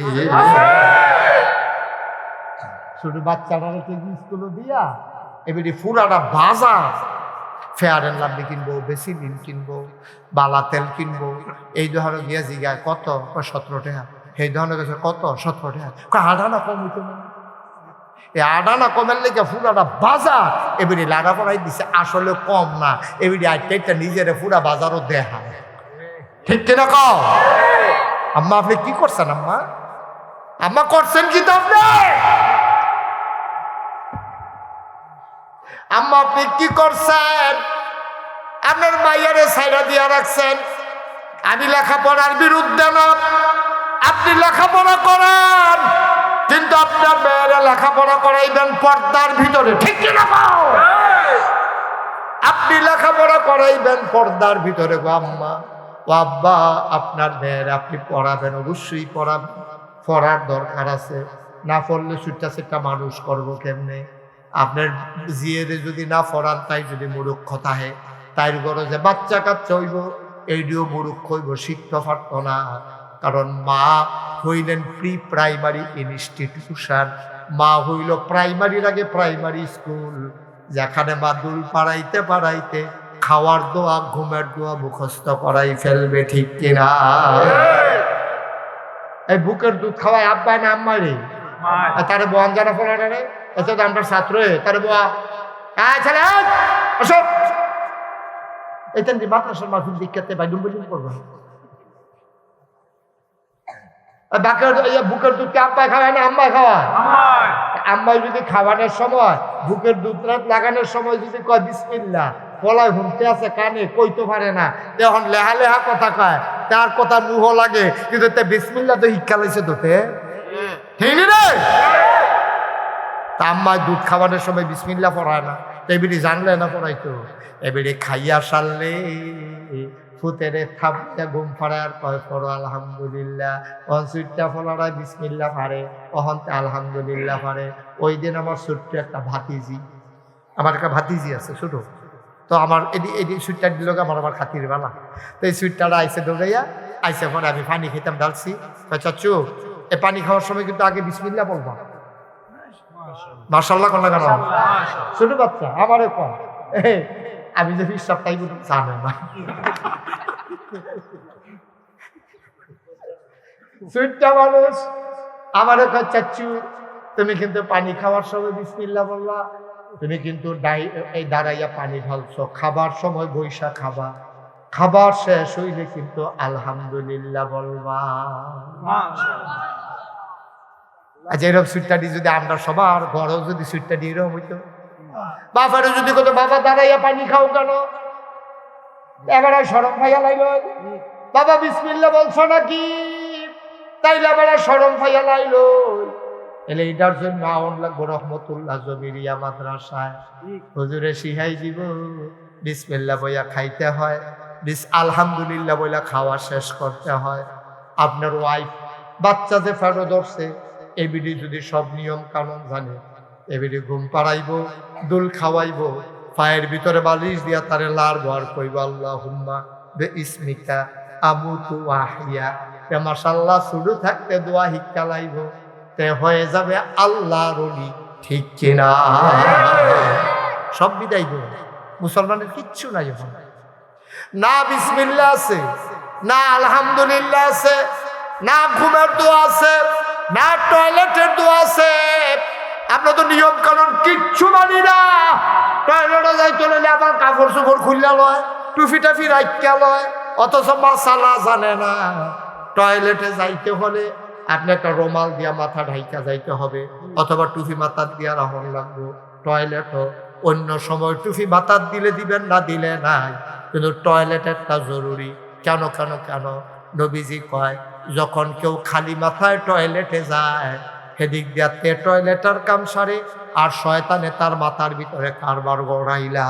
ছোট বাচ্চাটারে কেজি স্কুলও দিয়া এবারে পুরাটা বাজার ফেয়ার অ্যান্ড লাভলি কিনবো, বেসিলিন কিনবো, বালা তেল কিনবো। এই ধরনের গিয়া জিগায় কত? 17 টাকা। এই ধরনের গেছে কত? 17 টাকা। আডানা কম হইতো না, এই আডানা কমের লেগে পুরাটা বাজার এবারে লাগা পড়াই দিছে। আসলে কম না, এবারে আইটা নিজের পুরা বাজারও দেখা। ঠিক কিনা কও? আম্মা আপনি কি করছেন? আম্মা আম্মা করছেন কি তো আপনি? আম্মা আপনি কি করছেন? আপনার মাইয়ারে সাইরা দিয়া রাখছেন। আমি লেখাপড়ার বিরুদ্ধে না, আপনি লেখাপড়া করেন, কিন্তু আপনার মেয়েরা লেখাপড়া করাইবেন পর্দার ভিতরে। ঠিক কিনা? আপনি লেখাপড়া করাইবেন পর্দার ভিতরে গো আম্মা। ও আব্বা, আপনার মেয়েরা আপনি পড়াবেন, অবশ্যই পড়াবেন। পড়ার দরকার আছে, না পড়লে সুট্টা সেটা মানুষ করবো কেমনে? আপনার জিয়েরে যদি না পড়ান, তাই যদি মূর্খ থাকে, তাই গরো যে বাচ্চা কাচ্চা হইব, এইটিও মূর্খ হইব, শিখতে পারত না। কারণ মা হইলেন প্রি প্রাইমারি ইনস্টিটিউশন, মা হইল প্রাইমারির আগে প্রাইমারি স্কুল, যেখানে মা দুল পাড়াইতে পাড়াইতে খাওয়ার দোয়া, ঘুমের দোয়া মুখস্থ করাই ফেলবে। ঠিক কিনা? এই বুকের দুধ খাওয়ায় আব্বাই না আম্মারে? তারে বয়ান জানা ফলাটা রে, এটা তো আমরা ছাত্র, তারে বোয়া ছেলে আসো, এটা মাদ্রাসার মাহফিল দীক্ষাতে বাইডুম বইডুম করবো। বুকের দুধ আব্বাই খাওয়ায় না আম্মাই খাওয়ায়? আম্মাই যদি খাওয়ানোর সময় বুকের দুধ লাগানোর সময় যদি কয় বিসমিল্লাহ, গলায় ঘুমতে আছে কানে কইতে পারে না, তখন লেহা লেহা কথা কয়, তার কথা মুহ লাগে, কিন্তু বিসমিল্লাহ তো শিক্ষা লাইছে তোতে। ঠিক রে? তা আম্মায় দুধ খাওয়ানোর সময় বিসমিল্লাহ পড়ায় না, এবারে জানলে না পড়াইতো। এবারে খাইয়া সারলে ফুতেরে থাপটা ঘুম পাড়ার কয় পড়ো আলহামদুলিল্লাহ। অনসুইটটা ফলারা বিসমিল্লাহ পারে, অহন্তে আলহামদুলিল্লাহ পারে। ওই দিন আমার ছোট্ট একটা ভাতিজি, আমার একটা ভাতিজি আছে ছোট, তো আমার এডি সুইটটা দিল আমার খাতির বেলা। তো এই সুইটটাটা আইসে দৌড়াইয়া আইসে পরে আমি পানি খেতাম, ডালছি। চাচু এ পানি খাওয়ার সময় কিন্তু আগে বিসমিল্লাহ বলবা। মাশাআল্লাহ কোন কেন? ছোট বাচ্চা আমারে কয়, আমি যে হিসাব তাই জানে না। সুইটটা মানুষ আমারে কয়, চাচু তুমি কিন্তু পানি খাওয়ার সময় বিসমিল্লাহ বলবা, তুমি কিন্তু এই দাঁড়াইয়া পানি ঢালছো, খাবার সময় বৈশা খাবা, খাবার শেষ হইলে কিন্তু আলহামদুলিল্লাহ বলবা। আচ্ছা, এরকম সুইটটা যদি আমরা সবার ঘরেও যদি সুইটটা দিয়ে এরকম হইতো, বাবারে যদি কত বাবা দাঁড়াইয়া পানি খাও কেন, এবারে শরম ভাইয়া লাইল, বাবা বিসমিল্লাহ বলছো নাকি, তাইলে এবারে শরম ভাইয়া লাইল। এলে এটার জন্য আউন লাগবো রহমতুল্লাহ জমিরিয়া মাদ্রাসায়, হুজুরে শিখাই দিব বিসমিল্লাহ বইয়া খাইতে হয়, আলহামদুলিল্লাহ বইলা খাওয়া শেষ করতে হয়। আপনার ওয়াইফ বাচ্চা যে ফেরো ধরছে, এবিডি যদি সব নিয়ম কানুন জানে, এবিডি ঘুম পাড়াইব, দুল খাওয়াইব, পায়ের ভিতরে বালিশ দিয়া তারে লার বার কইব আল্লাহুম্মা বিইসমিকা আমুতু ওয়া আহইয়া। মাশাআল্লাহ শুরু থাকতে দোয়া হিক্কা লাইব, তে হয়ে যাবে আল্লাহর ওলি। ঠিক কিনা? সব বিদায় দেব, মুসলমানের কিচ্ছু নাই এখন না। বিসমিল্লাহ আছে, না আলহামদুলিল্লাহ আছে, না ঘুমের দোয়া আছে, না টয়লেটের দোয়া আছে। আমরা তো নিয়ম কানুন কিচ্ছু মানি না। টয়লেটে যাইতে হলে আবার কাপড় চোপড় খুললা লয়, টুফি টাফি রাখিয়া লয়, অথচ মাসালা জানে না। টয়লেটে যাইতে হলে আপনি একটা রুমাল দিয়া মাথা ঢাইকা যাইতে হবে, অথবা টুফি মাথা দিয়া রাখুন লাগবো। টয়লেটও অন্য সময় টুফি মাথা দিলে দিবেন, না দিলে নাই, কিন্তু টয়লেট একটা জরুরি। কেন কেন কেন? নবীজি কয়, যখন কেউ খালি মাথায় টয়লেটে যায়, সেদিক দিয়াতে টয়লেটের কাম সারে, আর শয়তানে তার মাথার ভিতরে কারবার গড়াইলা।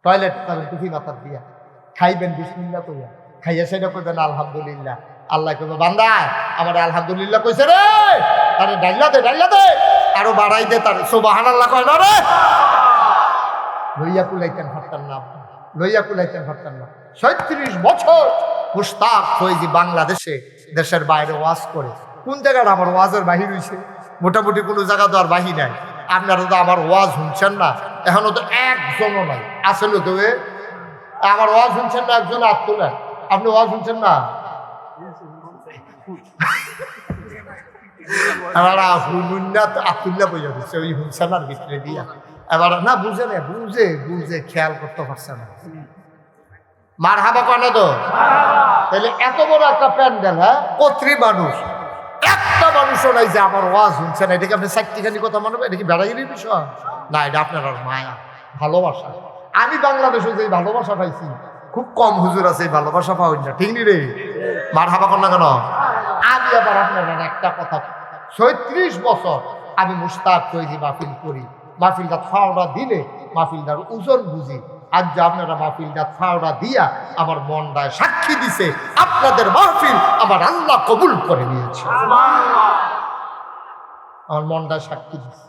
টয়লেট টুফি মাথার দিয়া খাইবেন বিসমিল্লাহ কইয়া, খাইয়া সেটা কইবেন আলহামদুলিল্লাহ। আল্লাহ কইবে, বান্দা আমার আলহামদুলিল্লাহ কইছে রে, তারে ডাইলা দে, আরো বাড়াই দে, তার সুবহানাল্লাহ কয় না রে। লইয়া কুলাইতেন পারতেন না, লইয়া কুলাইতেন পারতেন না। ৩৭ বছর মুশতাক ফৈজি বাংলাদেশে, দেশের বাইরে ওয়াজ করে। কোন জায়গাটা আমার ওয়াজের বাহির হইছে? মোটামুটি কোনো জায়গা তো আর বাহি নাই। আপনারা তো আমার ওয়াজ শুনছেন না, এখনো তো একজনও নাই। আসলে তো আমার ওয়াজ শুনছেন না, একজন হাত তোলেন। আপনি ওয়াজ শুনছেন না? এবার আতুল্লা বইয়া দিচ্ছে ওই হুনসানার ভিতরে দিয়া। এবার না বুঝে না, বুঝে খেয়াল করতে পারছে না। মার হাবা কেন তো? তাহলে এত বড় একটা প্যান্ডেল, হ্যাঁ, কত্রী মানুষ, একটা মানুষও নাই যে আমার ওয়াজ শুনছে না। এটাকে আপনি চাকরিখানি কথা মনে হয়? এটা কি বেড়াগিরির বিষয় না, এটা আপনার মায়া, ভালোবাসা। আমি বাংলাদেশে যে ভালোবাসা পাইছি, খুব কম হুজুর আছে এই ভালোবাসা পাওয়া না। ঠিক নি রে? মার হাবা কর না কেন? আমি আবার আপনার একটা কথা, ৩৬ বছর আমি মুশতাক ফৈজি মাহফিল করি। মাহফিলটা ফাওড়া দিলে মাহফিলটার ওজন বুঝি। আজ যে আপনারা মাহফিলটা ফাওড়া দিয়া আমার মনটায় সাক্ষী দিছে, আপনাদের মাহফিল আমার আল্লাহ কবুল করে নিয়েছে। আমার মনটায় সাক্ষী দিছে।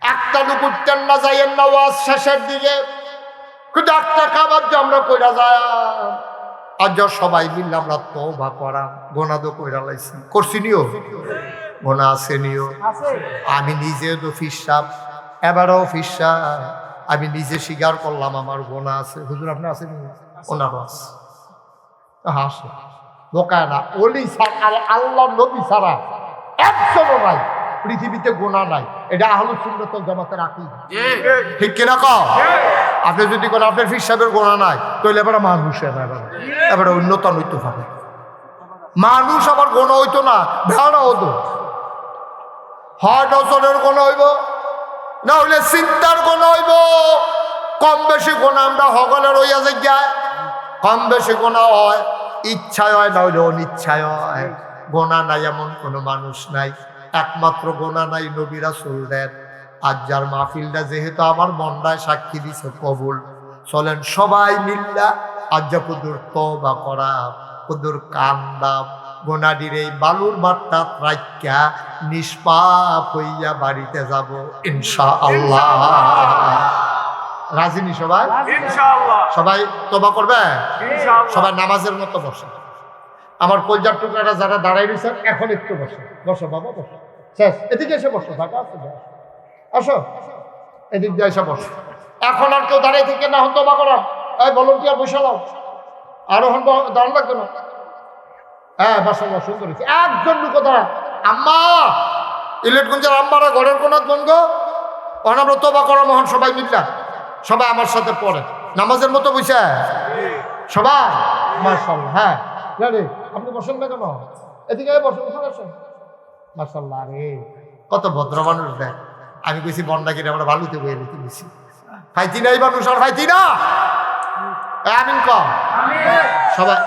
একটা লোক উঠতেন না, যাইয়েন না ওয়াজ শেষের দিকে, কিন্তু একটা খাবার যে আমরা কইরা যাই। আজ সবাই মিললে আমরা তওবা করা, গোনা তো কইরা লাইছি, করছি নিও, গোনা আছে নিও। আমি নিজে তো ফিসাব, এবারও ফিসাব, আমি নিজে স্বীকার করলাম আমার গোনা আছে। হুজুর আপনি আছেন? ওনারও আছে। হাসে বোকায় না, ওলি ছাড়া, আল্লাহ নবী ছাড়া একজনও নাই পৃথিবীতে, গোনা নাই। এটা আহলুস সুন্নাত ওয়াল জামাতের আকীদা। ঠিক কিনা কও? আপনি যদি কোন আপনার ফির সাহেবের গোনা নাই, তাহলে এবার মানুষ এবার উন্নত হইতে পারে। মানুষ আবার গোনা হইতো না, ভেড়া হতো। হয় নজরের গোনা হইব, না হইলে চিন্তার গোনা হইব। কম বেশি গোনা আমরা সকলের হইয়া যায়, কম বেশি গোনা হয়, ইচ্ছায় হয়, না হইলে অনিচ্ছায় হয়। গোনা নাই এমন কোনো মানুষ নাই, একমাত্র গোনা নাই নবী রাসূলদের। আজ যার মাহফিলটা যেহেতু আমার মনটায় সাক্ষী দিছে কবুল, চলেন সবাই মিল্লা আজ কুদুর তওবা করা, কুদুর কান্দা, গোনাডির এই বালুর মাঠটা রাইখা নিষ্পাপ হইয়া বাড়িতে যাব ইনশাআল্লাহ। রাজি নি সবাই? ইনশাআল্লাহ। সবাই তওবা করবে ইনশাআল্লাহ। সবাই নামাজের মতো বসে। আমার কলজার টুকরাটা যারা দাঁড়াই রয়েছেন, এখন একটু বসো, বসো বাবা বসো, শেষ। এদিকে এসে বসো, ঢাকা আছে, আসো এদিক দিয়ে এসে বসো। এখন আর কেউ দাঁড়িয়ে থেকে না, হন তওবা করাম। এই ভলান্টিয়ার বসে নাও, আরো হন দাঁড়ান লাগবে না। হ্যাঁ মাশাআল্লাহ, সুন্দর হয়েছে। একজন লোক দাঁড়ান। আম্মা ইলেটগঞ্জের আম্মারা ঘরের কোন বন্ধ, ওখানে আমরা তওবা করাম। হন সবাই মিল্লা, সবাই আমার সাথে পড়ে নামাজের মতো বসে সবাই। মাশাআল্লাহ। হ্যাঁ রে, আপনি বসেন না কেন? এদিকে বসেন, আসেন। মাশাআল্লাহ রে, কত ভদ্র মানুষ দেখ। আমি কইছি বন্ডাকিরে আমরা ভালোতে বইয়ে লিখে দিছি, ফাইতি নাই মানুষ আর ফাইতি না। আমিন কম সবাই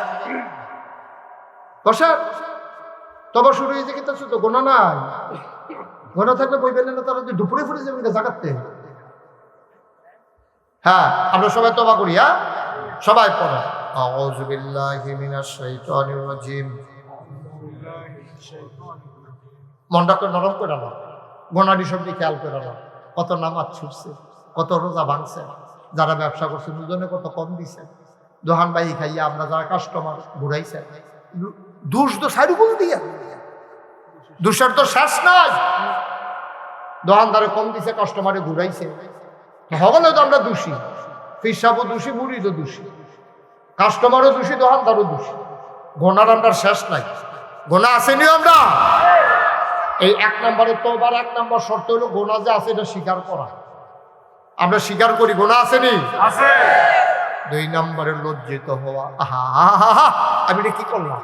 বসে। তবে শুরু হয়েছে কিন্তু তো গোনা নাই, গোনা থাকলে বই পেলেন না, তারা দুপুরে ফুরে যাবেন জাগাতে। হ্যাঁ আমরা সবাই তওবা করি। হ্যাঁ সবাই পড়ে আউযু বিল্লাহি মিনাশ শাইতানির রাজিম। মনটাকে নরম করে নাও, গোনাডি সবটি খেয়াল করে নাও। কত নামাজ ছুটছে, কত রোজা ভাঙছে, যারা ব্যবসা করছে দুজনে কত কম দিছে, দোহান বাহি খাইয়া আমরা যারা কাস্টমার ঘুরাইছে, দুষ তো সাইডু বল দিয়া, দুষের তো শেষ নাই। দোকানদারে কম দিছে, কাস্টমারে ঘুরাইছে, হগলে তো আমরা দোষী, ফিসাবও দোষী, মুড়িদও দোষী, কাস্টমারও দোষী, দোকানদারও দোষী। গোনার আমরা শেষ নাই, গোনা আসেনি আমরা। এই 1 নম্বরে তওবার 1 নম্বর শর্ত হলো গোনা যে আছে এটা স্বীকার করা। আমরা স্বীকার করি গোনা আসেনি, আছে। 2 নম্বরে লজ্জিত হওয়া, আহা আমি এটা কি করলাম।